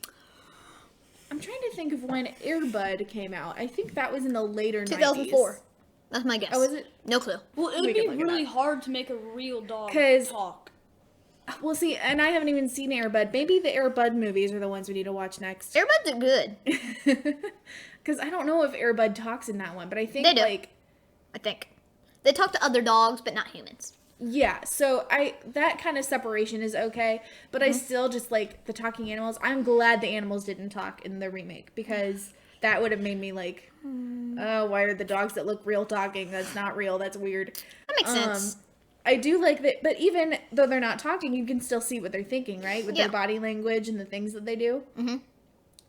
Speaker 1: I'm trying to think of when Air Bud came out. I think that was in the later
Speaker 2: 2004.
Speaker 1: 90s.
Speaker 2: That's my guess.
Speaker 1: Oh, was it?
Speaker 2: No clue.
Speaker 3: Well, it
Speaker 1: We
Speaker 3: would
Speaker 1: can
Speaker 3: be
Speaker 1: look it
Speaker 3: really
Speaker 1: up.
Speaker 3: hard to make a real dog
Speaker 1: 'Cause-
Speaker 3: talk.
Speaker 1: Well, see, and I haven't even seen Air Bud. Maybe the Air Bud movies are the ones we need to watch next.
Speaker 2: Airbuds are good,
Speaker 1: Because I don't know if Air Bud talks in that one, but I think
Speaker 2: They do.
Speaker 1: like
Speaker 2: I think. They talk to other dogs, but not humans.
Speaker 1: yeah. So that kind of separation is okay, but I still just like the talking animals. I'm glad the animals didn't talk in the remake because that would have made me like, oh, why are the dogs that look real talking? That's not real. That's weird.
Speaker 2: That makes sense.
Speaker 1: I do like that, but even though they're not talking, you can still see what they're thinking, right? With
Speaker 2: Yeah.
Speaker 1: their body language and the things that they do. Mm-hmm.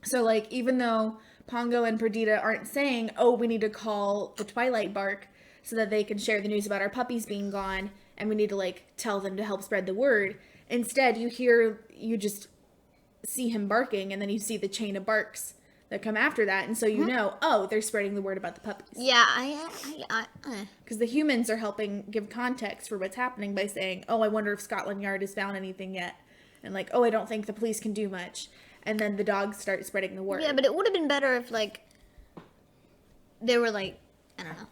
Speaker 1: So, like, even though Pongo and Perdita aren't saying, oh, we need to call the Twilight Bark so that they can share the news about our puppies being gone, and we need to, like, tell them to help spread the word. Instead, you just see him barking, and then you see the chain of barks that come after that, and so you know, oh, they're spreading the word about the puppies.
Speaker 2: Yeah,
Speaker 1: Because the humans are helping give context for what's happening by saying, oh, I wonder if Scotland Yard has found anything yet. And like, oh, I don't think the police can do much. And then the dogs start spreading the word.
Speaker 2: yeah, but it would have been better if like they were like, I don't know.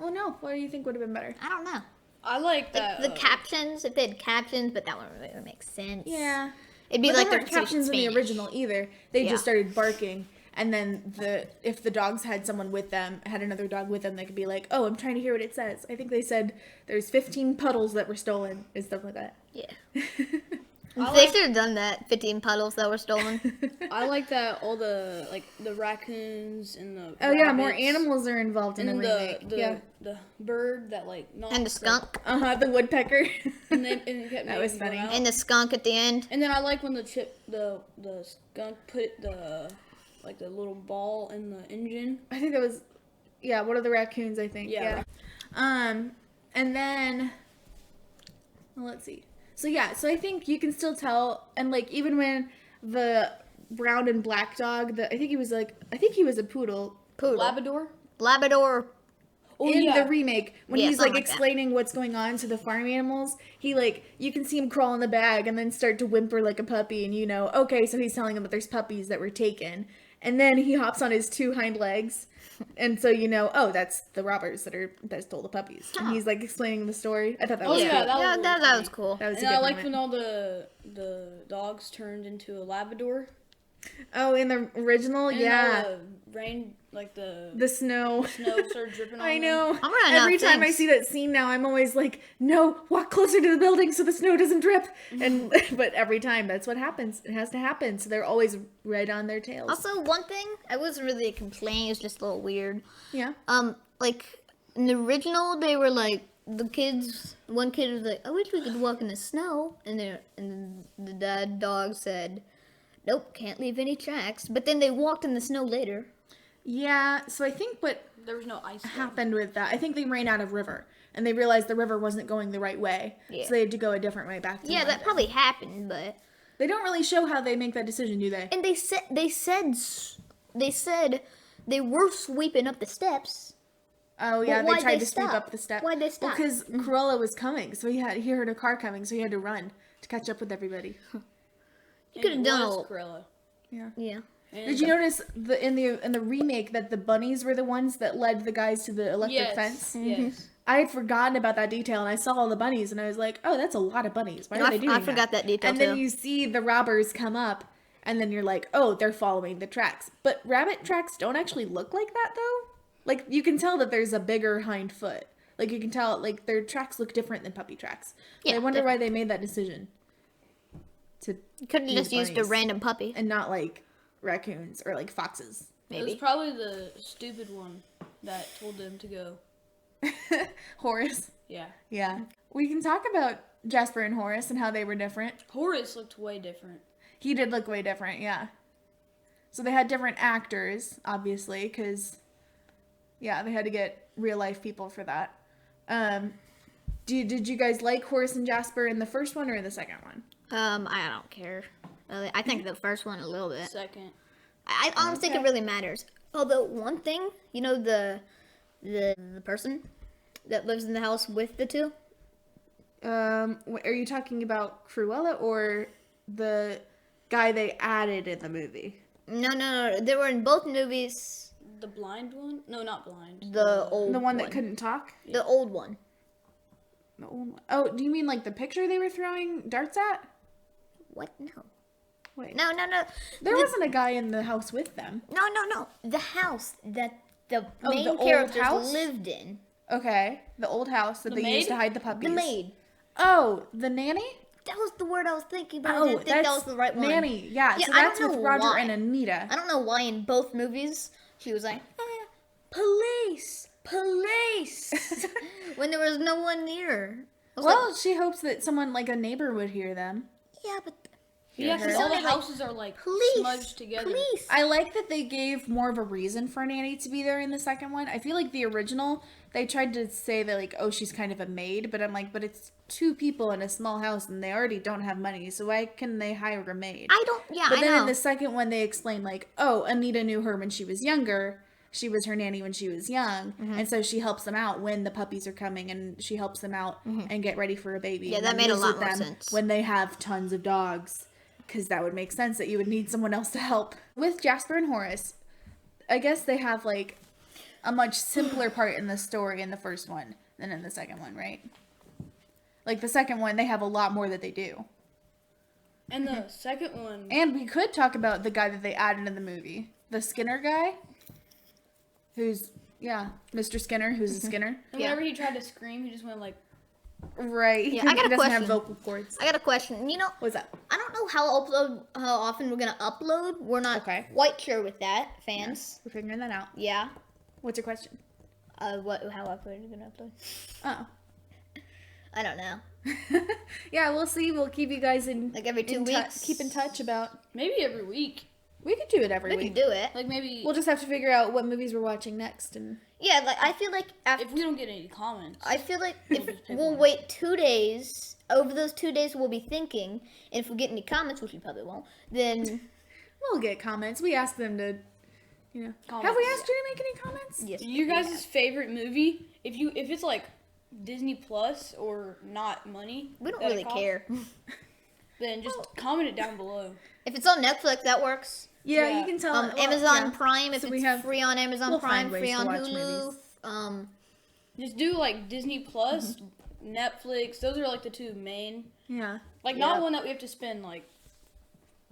Speaker 1: Oh, no. What do you think would have been better?
Speaker 2: I don't know.
Speaker 3: I like that.
Speaker 2: Like the captions, if they had captions, but that wouldn't really make sense.
Speaker 1: Yeah.
Speaker 2: It'd be
Speaker 1: But
Speaker 2: like
Speaker 1: there
Speaker 2: they're
Speaker 1: weren't captions in the
Speaker 2: Spanish.
Speaker 1: original either. They
Speaker 2: Yeah.
Speaker 1: just started barking. And then if the dogs had someone with them, had another dog with them, they could be like, oh, I'm trying to hear what it says. I think they said there's 15 puddles that were stolen and stuff like that.
Speaker 2: Yeah.
Speaker 3: I
Speaker 2: They
Speaker 3: like,
Speaker 2: should have done that. 15 puddles that were stolen.
Speaker 3: I like that all the the raccoons and the
Speaker 1: Oh, yeah, more
Speaker 3: rabbits,
Speaker 1: animals are involved in
Speaker 3: and
Speaker 1: the
Speaker 3: then
Speaker 1: remake.
Speaker 3: the
Speaker 1: Yeah.
Speaker 3: the bird that like knocks
Speaker 2: And the skunk.
Speaker 1: The woodpecker.
Speaker 3: and it kept
Speaker 1: That was
Speaker 3: making them
Speaker 1: funny.
Speaker 3: go out.
Speaker 2: And the skunk at the end.
Speaker 3: And then I like when the skunk put the little ball in the engine.
Speaker 1: I think that was, yeah, one of the raccoons, I think.
Speaker 3: Yeah.
Speaker 1: And then, well, let's see. So, yeah, so I think you can still tell, and, like, even when the brown and black dog, I think he was a poodle.
Speaker 2: Poodle.
Speaker 3: Labrador. Oh,
Speaker 1: in
Speaker 3: yeah.
Speaker 1: the remake, when
Speaker 2: Yeah,
Speaker 1: he's like
Speaker 2: something like that.
Speaker 1: explaining what's going on to the farm animals, he like you can see him crawl in the bag and then start to whimper like a puppy, and okay, so he's telling them that there's puppies that were taken, and then he hops on his two hind legs, and so oh, that's the robbers that stole the puppies, and he's like explaining the story. I thought that
Speaker 3: Oh,
Speaker 1: was
Speaker 3: yeah,
Speaker 1: cool.
Speaker 3: that was really
Speaker 2: that
Speaker 3: funny.
Speaker 2: was cool.
Speaker 1: That was
Speaker 3: And
Speaker 1: a
Speaker 3: I
Speaker 1: good
Speaker 3: like
Speaker 1: moment.
Speaker 3: when all the dogs turned into a Labrador.
Speaker 1: Oh, in the original,
Speaker 3: And
Speaker 1: yeah,
Speaker 3: all the rain, like the
Speaker 1: snow.
Speaker 3: snow started dripping on
Speaker 1: I
Speaker 3: them.
Speaker 1: know.
Speaker 2: I'm running out
Speaker 1: Every
Speaker 2: of
Speaker 1: time I
Speaker 2: things.
Speaker 1: see that scene now, I'm always like, no, walk closer to the building so the snow doesn't drip. And but every time that's what happens. It has to happen. So they're always right on their tails.
Speaker 2: Also, one thing, I wasn't really a complaint, it was just a little weird.
Speaker 1: Yeah.
Speaker 2: Like, in the original, they were like, one kid was like, I wish we could walk in the snow. And the dog said, nope, can't leave any tracks. But then they walked in the snow later.
Speaker 1: Yeah. So I think what
Speaker 3: There was no ice. there.
Speaker 1: happened with that, I think they ran out of river. And they realized the river wasn't going the right way.
Speaker 2: Yeah.
Speaker 1: So they had to go a different way back to
Speaker 2: Yeah, that
Speaker 1: London.
Speaker 2: probably happened, but...
Speaker 1: They don't really show how they make that decision, do they?
Speaker 2: And they said they were sweeping up the steps.
Speaker 1: Oh yeah,
Speaker 2: But
Speaker 1: they
Speaker 2: why'd
Speaker 1: tried
Speaker 2: they
Speaker 1: to sweep
Speaker 2: stop?
Speaker 1: up the step.
Speaker 2: Why'd they stop?
Speaker 1: Because Cruella was coming, so he heard a car coming, so he had to run to catch up with everybody.
Speaker 2: You could have done
Speaker 3: was
Speaker 2: all.
Speaker 3: Cruella.
Speaker 1: Yeah.
Speaker 2: Yeah.
Speaker 3: And
Speaker 1: Did you notice in the remake that the bunnies were the ones that led the guys to the electric fence?
Speaker 3: Yes.
Speaker 1: I had forgotten about that detail, and I saw all the bunnies, and I was like, "Oh, that's a lot of bunnies. Why are they doing
Speaker 2: I
Speaker 1: that?"
Speaker 2: forgot that detail
Speaker 1: And
Speaker 2: too.
Speaker 1: then you see the robbers come up, and then you're like, "Oh, they're following the tracks." But rabbit tracks don't actually look like that, though. Like you can tell that there's a bigger hind foot. Like you can tell, like their tracks look different than puppy tracks.
Speaker 2: Yeah,
Speaker 1: I wonder why they made that decision. To
Speaker 2: Could have
Speaker 1: use
Speaker 2: just used a
Speaker 1: bunnies.
Speaker 2: random puppy.
Speaker 1: And not like raccoons or like foxes.
Speaker 3: It was
Speaker 2: Maybe.
Speaker 3: probably the stupid one that told them to go.
Speaker 1: Horace.
Speaker 3: Yeah.
Speaker 1: Yeah. We can talk about Jasper and Horace and how they were different.
Speaker 3: Horace looked way different.
Speaker 1: He did look way different, yeah. So they had different actors, obviously, because, yeah, they had to get real life people for that. Did you guys like Horace and Jasper in the first one or in the second one?
Speaker 2: I don't care. I think the first one a little bit.
Speaker 3: Second.
Speaker 2: I don't think it really matters. Although one thing, you know, the person that lives in the house with the two.
Speaker 1: Are you talking about Cruella or the guy they added in the movie?
Speaker 2: No. They were in both movies.
Speaker 3: The blind one? No, not blind.
Speaker 2: The old
Speaker 1: The one that couldn't talk?
Speaker 2: The old one.
Speaker 1: The old one. Oh, do you mean like the picture they were throwing darts at?
Speaker 2: What? No.
Speaker 1: Wait.
Speaker 2: No.
Speaker 1: There wasn't a guy in the house with them.
Speaker 2: No. The house that the
Speaker 1: Oh,
Speaker 2: main
Speaker 1: the old
Speaker 2: characters
Speaker 1: house?
Speaker 2: lived in.
Speaker 1: Okay. The old house that
Speaker 3: The
Speaker 1: they
Speaker 3: maid?
Speaker 1: used to hide the puppies.
Speaker 2: The maid.
Speaker 1: Oh, the nanny?
Speaker 2: That was the word I was thinking, but I
Speaker 1: Oh,
Speaker 2: didn't think that was the right one.
Speaker 1: nanny. Yeah,
Speaker 2: Yeah,
Speaker 1: so
Speaker 2: I
Speaker 1: that's
Speaker 2: don't
Speaker 1: with
Speaker 2: know
Speaker 1: Roger
Speaker 2: why.
Speaker 1: and Anita.
Speaker 2: I don't know why in both movies she was like, police. When there was no one near. I was
Speaker 1: Well, she hopes that someone like a neighbor would hear them.
Speaker 2: like, yeah, but
Speaker 3: Yeah,
Speaker 1: her.
Speaker 3: because all the
Speaker 2: Sounded like,
Speaker 3: houses are like
Speaker 2: police,
Speaker 3: smudged together.
Speaker 2: police.
Speaker 1: I like that they gave more of a reason for Nanny to be there in the second one. I feel like the original, they tried to say that like, oh, she's kind of a maid, but I'm like, but it's two people in a small house and they already don't have money, so why can they hire a maid? But then in the second one, they explained like, oh, Anita knew her when she was younger. She was her nanny when she was young, and so she helps them out when the puppies are coming, and she helps them out and get ready for a baby.
Speaker 2: Yeah,
Speaker 1: and
Speaker 2: that
Speaker 1: then
Speaker 2: made a
Speaker 1: lives
Speaker 2: lot
Speaker 1: with
Speaker 2: more
Speaker 1: them
Speaker 2: sense.
Speaker 1: when they have tons of dogs, because that would make sense that you would need someone else to help. With Jasper and Horace, I guess they have like a much simpler part in the story in the first one than in the second one, right? Like the second one, they have a lot more that they do.
Speaker 3: And the second one,
Speaker 1: And we could talk about the guy that they added in the movie, the Skinner guy. Who's, Mr. Skinner, who's a Skinner.
Speaker 3: and whenever he tried to scream, he just went like,
Speaker 1: Right.
Speaker 2: Yeah, I got a
Speaker 1: he doesn't
Speaker 2: question.
Speaker 1: have vocal cords.
Speaker 2: I got a question. You know,
Speaker 1: What's up?
Speaker 2: I don't know how often we're gonna upload. We're not
Speaker 1: Okay.
Speaker 2: quite sure with that, fans.
Speaker 1: We're figuring that out.
Speaker 2: Yeah.
Speaker 1: What's your question?
Speaker 2: How often are we gonna upload?
Speaker 1: Oh.
Speaker 2: I don't know.
Speaker 1: Yeah, we'll see. We'll keep you guys in
Speaker 2: Like every 2
Speaker 1: in
Speaker 2: weeks.
Speaker 1: keep in touch about.
Speaker 3: maybe every week.
Speaker 1: We could do it every
Speaker 2: We
Speaker 1: week.
Speaker 2: can do it.
Speaker 3: Like maybe
Speaker 1: We'll just have to figure out what movies we're watching next, and
Speaker 2: Yeah, like I feel like after
Speaker 3: if we don't get any comments.
Speaker 2: I feel like if
Speaker 3: just pick
Speaker 2: we'll
Speaker 3: one.
Speaker 2: wait 2 days, over those 2 days we'll be thinking, and if we get any comments, which we probably won't, then
Speaker 1: we'll get comments. We asked them to, have we
Speaker 3: Comments.
Speaker 1: asked you to make any comments?
Speaker 2: yes.
Speaker 3: Your guys' favorite movie, if it's like Disney Plus or not money,
Speaker 2: We don't
Speaker 3: that it
Speaker 2: really
Speaker 3: costs,
Speaker 2: care.
Speaker 3: Then just comment it down below.
Speaker 2: If it's on Netflix, that works.
Speaker 1: Yeah,
Speaker 3: Yeah.
Speaker 1: you can tell.
Speaker 2: Amazon Prime, if
Speaker 1: So
Speaker 2: it's
Speaker 1: we have-
Speaker 2: free on Amazon
Speaker 1: we'll
Speaker 2: Prime,
Speaker 1: find ways
Speaker 2: free
Speaker 1: to
Speaker 2: on
Speaker 1: watch
Speaker 2: Hulu.
Speaker 1: movies.
Speaker 3: Just do like Disney Plus, Netflix. Those are like the two main.
Speaker 1: Yeah.
Speaker 3: Like
Speaker 2: Yeah.
Speaker 3: not one that we have to spend like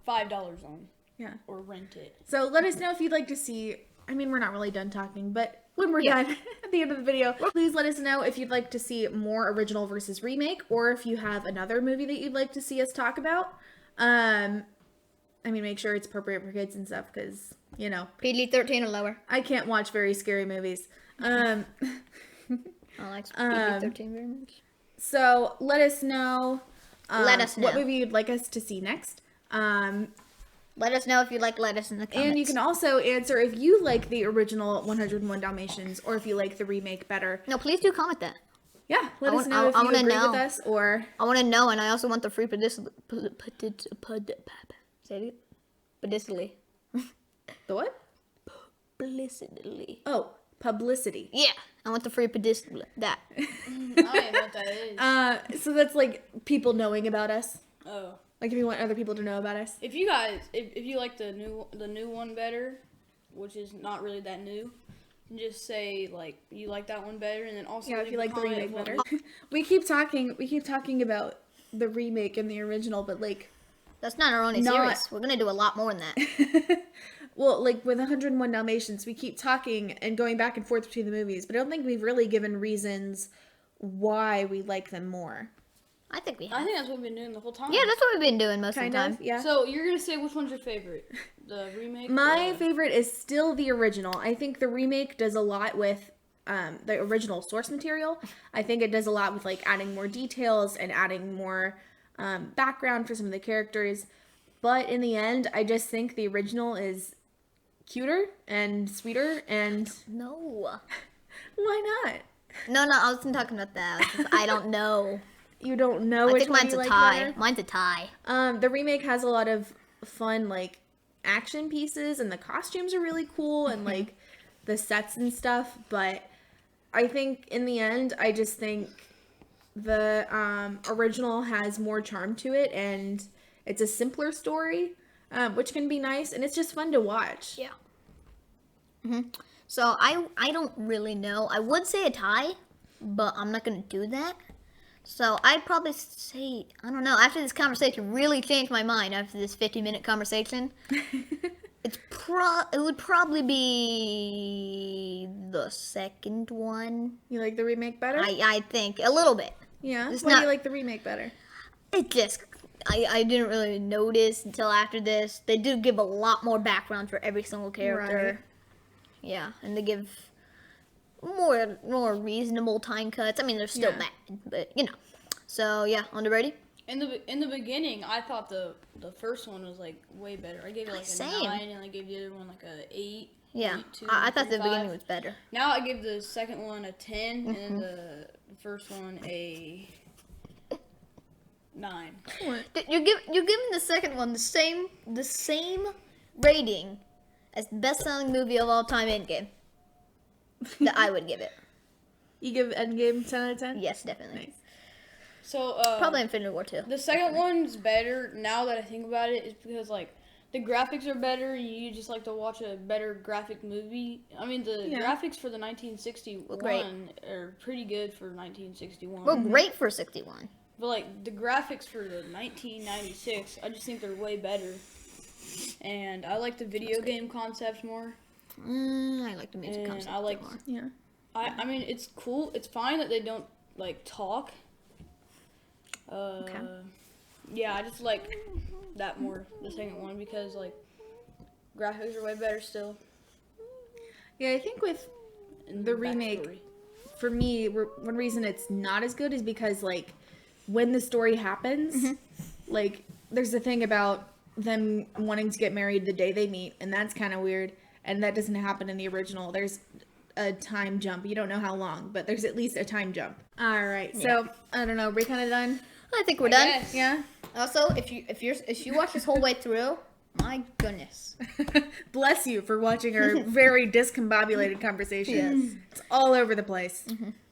Speaker 3: $5 on
Speaker 1: Yeah.
Speaker 3: or rent it.
Speaker 1: So let us know if you'd like to see. I mean, we're not really done talking, but when we're
Speaker 2: Yeah.
Speaker 1: done at the end of the video, please let us know if you'd like to see more original versus remake, or if you have another movie that you'd like to see us talk about. I mean, make sure it's appropriate for kids and stuff, because
Speaker 2: PG-13 or lower.
Speaker 1: I can't watch very scary movies.
Speaker 2: I like PG-13 very much.
Speaker 1: So let us know.
Speaker 2: Let us
Speaker 1: what
Speaker 2: know.
Speaker 1: movie you'd like us to see next.
Speaker 2: Let us know if you like lettuce in the comments.
Speaker 1: And you can also answer if you like the original 101 Dalmatians or if you like the remake better.
Speaker 2: No, please do comment that.
Speaker 1: Yeah, let
Speaker 2: I
Speaker 1: us
Speaker 2: want-
Speaker 1: know if
Speaker 2: I
Speaker 1: you
Speaker 2: wanna
Speaker 1: agree
Speaker 2: know.
Speaker 1: with us or
Speaker 2: I want to know, and I also want the free publicity.
Speaker 1: the what?
Speaker 2: Publicity.
Speaker 1: Oh, publicity.
Speaker 2: Yeah. I want the free pedestal. That.
Speaker 3: I don't even know what that is.
Speaker 1: So that's like people knowing about us.
Speaker 3: Oh.
Speaker 1: Like if you want other people to know about us.
Speaker 3: If you guys, if you like the new one better, which is not really that new, just say like you like that one better, and then also
Speaker 1: Yeah, if
Speaker 3: leave
Speaker 1: you
Speaker 3: a
Speaker 1: like the
Speaker 3: comment
Speaker 1: remake
Speaker 3: of what
Speaker 1: better. We keep talking about the remake and the original, but like
Speaker 2: That's not our only
Speaker 1: Not-
Speaker 2: series. We're gonna do a lot more than that.
Speaker 1: well, like with 101 Dalmatians, we keep talking and going back and forth between the movies, but I don't think we've really given reasons why we like them more.
Speaker 2: I think we
Speaker 3: I
Speaker 2: have.
Speaker 3: think that's what we've been doing the whole time.
Speaker 2: Yeah, that's what we've been doing most
Speaker 1: Kind
Speaker 2: of the time.
Speaker 1: of, yeah.
Speaker 3: So you're gonna say which one's your favorite? The remake?
Speaker 1: My
Speaker 3: or-
Speaker 1: favorite is still the original. I think the remake does a lot with the original source material. I think it does a lot with like adding more details and adding more background for some of the characters. But in the end, I just think the original is cuter and sweeter. And
Speaker 2: No.
Speaker 1: why not?
Speaker 2: No, I wasn't talking about that. I don't know.
Speaker 1: You don't know
Speaker 2: I
Speaker 1: which
Speaker 2: think
Speaker 1: one
Speaker 2: mine's
Speaker 1: you
Speaker 2: a
Speaker 1: like
Speaker 2: tie.
Speaker 1: better?
Speaker 2: Mine's a tie.
Speaker 1: The remake has a lot of fun like action pieces, and the costumes are really cool, and like the sets and stuff. But I think in the end, I just think the original has more charm to it, and it's a simpler story, which can be nice, and it's just fun to watch.
Speaker 2: Yeah. So I don't really know. I would say a tie, but I'm not gonna do that. So I'd probably say, I don't know. After this conversation, really changed my mind. After this 50-minute conversation, it would probably be the second one.
Speaker 1: You like the remake better?
Speaker 2: I think a little bit.
Speaker 1: Yeah.
Speaker 2: It's
Speaker 1: Why do
Speaker 2: not-
Speaker 1: you like the remake better?
Speaker 2: It just I didn't really notice until after this. They do give a lot more background for every single character.
Speaker 1: Right.
Speaker 2: Yeah, and they give more reasonable time cuts. I mean, they're still
Speaker 1: Yeah.
Speaker 2: bad, but you know. So yeah, on the ready?
Speaker 3: In the beginning, I thought the first one was like way better. I gave it like a
Speaker 2: Same.
Speaker 3: 9, and I gave the other one like a 8.
Speaker 2: Yeah,
Speaker 3: 8, 2,
Speaker 2: I thought the
Speaker 3: 3,
Speaker 2: beginning
Speaker 3: 5.
Speaker 2: was better.
Speaker 3: Now I give the second one a 10, and then the first one a 9.
Speaker 2: You're giving the second one the same rating as the best-selling movie of all time, Endgame. That I would give it.
Speaker 1: You give Endgame 10 out of 10?
Speaker 2: Yes, definitely.
Speaker 1: Nice.
Speaker 3: So
Speaker 2: Probably Infinity War 2.
Speaker 3: the second one's better now that I think about it, is because like the graphics are better. You just like to watch a better graphic movie. I mean, the
Speaker 1: Yeah.
Speaker 3: graphics for the 1961
Speaker 2: great.
Speaker 3: are pretty good for 1961.
Speaker 2: We're great for 61.
Speaker 3: But like the graphics for the 1996, I just think they're way better. And I like the video game concepts more.
Speaker 2: I like the music
Speaker 3: And
Speaker 2: concept
Speaker 3: I like
Speaker 2: more.
Speaker 1: Yeah.
Speaker 3: I mean it's cool. It's fine that they don't like talk. Yeah, I just like that more, the second one, because like graphics are way better still.
Speaker 1: Yeah, I think with
Speaker 3: And
Speaker 1: The remake-
Speaker 3: backstory.
Speaker 1: for me, one reason it's not as good is because, like, when the story happens, like, there's a thing about them wanting to get married the day they meet, and that's kind of weird, and that doesn't happen in the original. There's a time jump. You don't know how long, but there's at least a time jump. All right, so, I don't know, are we kind of done?
Speaker 2: I think we're done.
Speaker 3: Yes.
Speaker 1: Yeah?
Speaker 2: Also, if you watch this whole way through, my goodness.
Speaker 1: Bless you for watching our very discombobulated conversation.
Speaker 2: Yes.
Speaker 1: It's all over the place.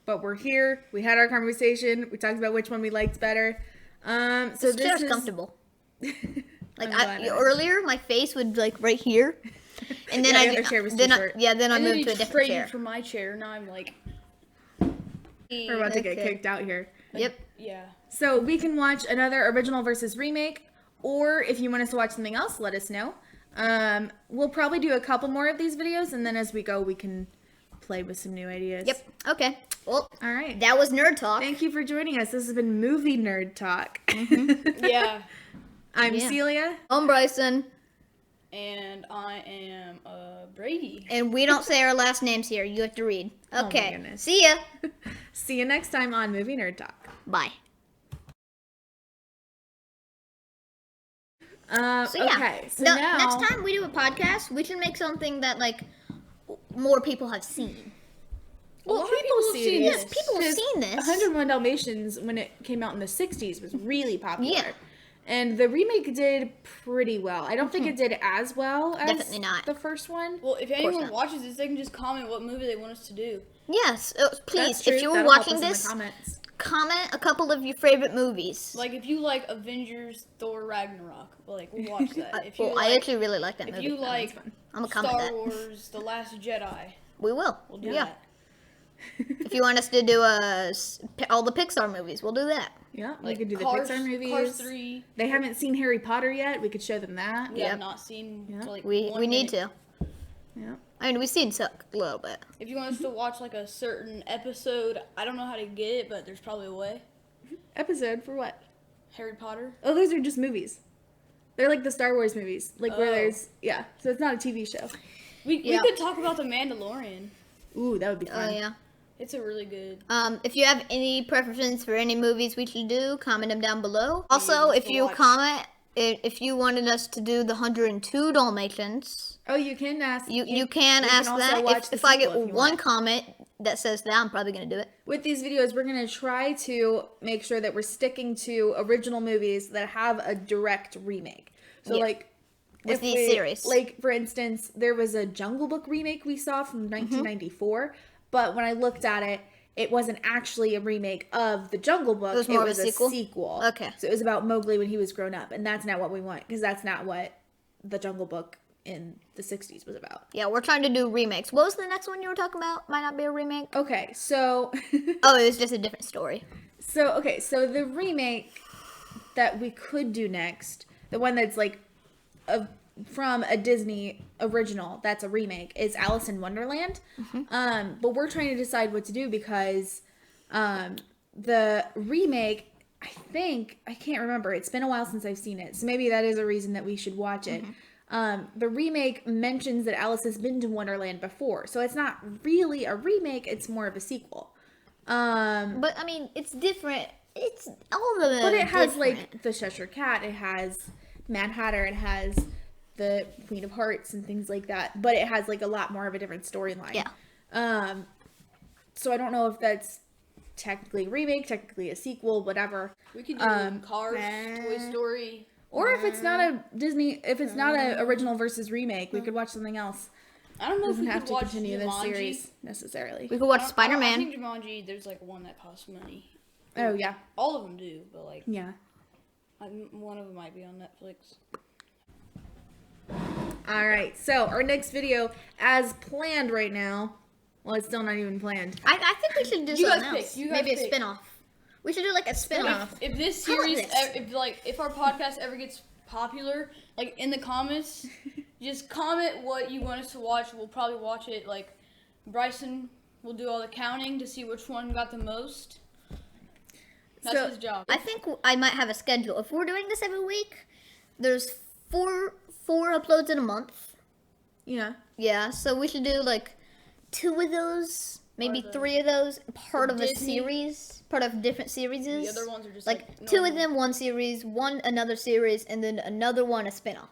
Speaker 1: But we're here. We had our conversation. We talked about which one we liked better. So
Speaker 2: This
Speaker 1: this
Speaker 2: chair's
Speaker 1: is
Speaker 2: comfortable. Like
Speaker 1: I'm glad
Speaker 2: earlier, my face would like right here, and then
Speaker 1: Yeah, the other chair was too short.
Speaker 2: then I
Speaker 3: And then
Speaker 2: moved
Speaker 3: you
Speaker 2: to a different
Speaker 3: traded
Speaker 2: chair.
Speaker 3: for my chair. Now I'm like,
Speaker 1: We're about to get
Speaker 2: Okay.
Speaker 1: kicked out here.
Speaker 2: Yep.
Speaker 3: yeah.
Speaker 1: So we can watch another original versus remake, or if you want us to watch something else, let us know. We'll probably do a couple more of these videos, and then as we go, we can play with some new ideas.
Speaker 2: Yep. Okay. Well,
Speaker 1: All right.
Speaker 2: that was Nerd Talk.
Speaker 1: Thank you for joining us. This has been Movie Nerd Talk.
Speaker 3: Yeah.
Speaker 1: I'm
Speaker 2: Yeah.
Speaker 1: Celia.
Speaker 2: I'm Bryson,
Speaker 3: And I am Brady.
Speaker 2: and we don't say our last names here. You have to read.
Speaker 1: my
Speaker 2: Okay.
Speaker 1: goodness.
Speaker 2: See ya.
Speaker 1: See you next time on Movie Nerd Talk.
Speaker 2: Bye. So yeah.
Speaker 1: Okay, so
Speaker 2: No,
Speaker 1: now
Speaker 2: next time we do a podcast, we should make something that like more people have seen.
Speaker 1: well,
Speaker 3: lot of people have seen
Speaker 1: these.
Speaker 3: this.
Speaker 2: Yes, people have
Speaker 1: Because
Speaker 2: seen this.
Speaker 1: 101 Dalmatians, when it came out in the 60s, was really popular.
Speaker 2: Yeah.
Speaker 1: And the remake did pretty well. I don't think it did as well as
Speaker 2: Definitely not.
Speaker 1: the first one.
Speaker 3: Well, if
Speaker 2: course
Speaker 3: anyone
Speaker 2: not.
Speaker 3: watches this, they can just comment what movie they want us to do.
Speaker 2: Yes, please,
Speaker 1: That's true.
Speaker 2: if you're
Speaker 1: That'll help
Speaker 2: watching
Speaker 1: us in the
Speaker 2: this,
Speaker 1: comments.
Speaker 2: comment a couple of your favorite movies.
Speaker 3: Like if you like Avengers, Thor, Ragnarok, we'll watch that. If you
Speaker 2: Well,
Speaker 3: like,
Speaker 2: I actually really like that
Speaker 3: if
Speaker 2: movie.
Speaker 3: you like
Speaker 2: I'm gonna comment
Speaker 3: Star
Speaker 2: that.
Speaker 3: Wars, The Last Jedi,
Speaker 2: We will.
Speaker 3: we'll do
Speaker 2: Yeah.
Speaker 3: that.
Speaker 2: If you want us to do all the Pixar movies, we'll do that.
Speaker 1: Yeah, we
Speaker 3: Like
Speaker 1: could do the
Speaker 3: Cars,
Speaker 1: Pixar movies.
Speaker 3: Cars 3.
Speaker 1: They haven't seen Harry Potter yet. We could show them that.
Speaker 3: We
Speaker 2: Yep.
Speaker 3: have not seen.
Speaker 1: Yeah.
Speaker 3: Like,
Speaker 2: We
Speaker 3: one
Speaker 2: need
Speaker 3: minute.
Speaker 2: to.
Speaker 1: Yeah.
Speaker 2: I mean, we've seen a little bit.
Speaker 3: If you want us to watch like a certain episode, I don't know how to get it, but there's probably a way.
Speaker 1: Episode for what?
Speaker 3: Harry Potter.
Speaker 1: Oh, those are just movies. They're like the Star Wars movies. Like where
Speaker 3: Oh.
Speaker 1: there's, yeah. So it's not a TV show.
Speaker 3: We
Speaker 2: Yeah.
Speaker 3: could talk about The Mandalorian.
Speaker 1: Ooh, that would be fun.
Speaker 2: Oh yeah.
Speaker 3: It's a really good.
Speaker 2: If you have any preferences for any movies we should do, comment them down below. Also, if
Speaker 3: to
Speaker 2: you
Speaker 3: watch.
Speaker 2: comment, if you wanted us to do the 102 Dalmatians,
Speaker 1: Oh, you can ask.
Speaker 2: you can
Speaker 1: we
Speaker 2: ask
Speaker 1: also
Speaker 2: that.
Speaker 1: watch the
Speaker 2: If I get
Speaker 1: sequel if you
Speaker 2: one
Speaker 1: want.
Speaker 2: comment that says that, I'm probably gonna do it.
Speaker 1: With these videos, we're going to try to make sure that we're sticking to original movies that have a direct remake. So,
Speaker 2: Yeah.
Speaker 1: like,
Speaker 2: With these series.
Speaker 1: Like, for instance, there was a Jungle Book remake we saw
Speaker 2: Mm-hmm.
Speaker 1: from 1994, but when I looked at it, it wasn't actually a remake of the Jungle Book.
Speaker 2: It was more of a
Speaker 1: a
Speaker 2: sequel?
Speaker 1: sequel.
Speaker 2: Okay.
Speaker 1: So it was about Mowgli when he was grown up, and that's not what we want, because that's not what the Jungle Book in the 60s was about.
Speaker 2: Yeah, we're trying to do remakes. What was the next one you were talking about? Might not be a remake.
Speaker 1: Okay, so
Speaker 2: Oh, it was just a different story.
Speaker 1: so the remake that we could do next, the one that's like from a Disney original that's a remake, is Alice in Wonderland. But we're trying to decide what to do because the remake, I can't remember. It's been a while since I've seen it, so maybe that is a reason that we should watch it. The remake mentions that Alice has been to Wonderland before, so it's not really a remake. It's more of a sequel.
Speaker 2: But I mean, it's different. It's all of them.
Speaker 1: But it has
Speaker 2: different.
Speaker 1: like the Cheshire Cat, it has Mad Hatter, it has the Queen of Hearts and things like that. But it has like a lot more of a different storyline.
Speaker 2: Yeah.
Speaker 1: So I don't know if that's technically a remake, technically a sequel, whatever.
Speaker 3: We could do Cars, Toy Story.
Speaker 1: Or if it's not a Disney, if it's not a original versus remake, we could watch something else.
Speaker 3: I don't know if
Speaker 1: Doesn't
Speaker 3: we
Speaker 1: have
Speaker 3: could
Speaker 1: to
Speaker 3: watch
Speaker 1: continue this
Speaker 3: Jumanji.
Speaker 1: series necessarily.
Speaker 2: We could watch
Speaker 3: I
Speaker 2: Spider-Man.
Speaker 3: think Jumanji, there's like one that costs money.
Speaker 1: Oh yeah,
Speaker 3: All of them do, but like
Speaker 1: yeah.
Speaker 3: one of them might be on Netflix.
Speaker 1: All right. So our next video, as planned right now, well, it's still not even planned.
Speaker 2: I think we should do
Speaker 3: You
Speaker 2: something
Speaker 3: guys pick,
Speaker 2: else.
Speaker 3: you guys
Speaker 2: Maybe a
Speaker 3: pick.
Speaker 2: spin-off. We should do like a spin-off.
Speaker 3: If this
Speaker 2: How about
Speaker 3: series,
Speaker 2: this?
Speaker 3: if our podcast ever gets popular, like in the comments, just comment what you want us to watch. We'll probably watch it. Like Bryson will do all the counting to see which one got the most. That's
Speaker 1: So-
Speaker 3: his job.
Speaker 2: I think I might have a schedule. If we're doing this every week, there's four uploads in a month.
Speaker 1: Yeah.
Speaker 2: Yeah, so we should do like 2 of those, maybe
Speaker 3: Or the-
Speaker 2: 3 of those, part of a
Speaker 3: Disney.
Speaker 2: series, part of different series.
Speaker 3: The other ones are just
Speaker 2: like
Speaker 3: like
Speaker 2: 2 of
Speaker 3: normal.
Speaker 2: them one series, one another series, and then another one a spin-off.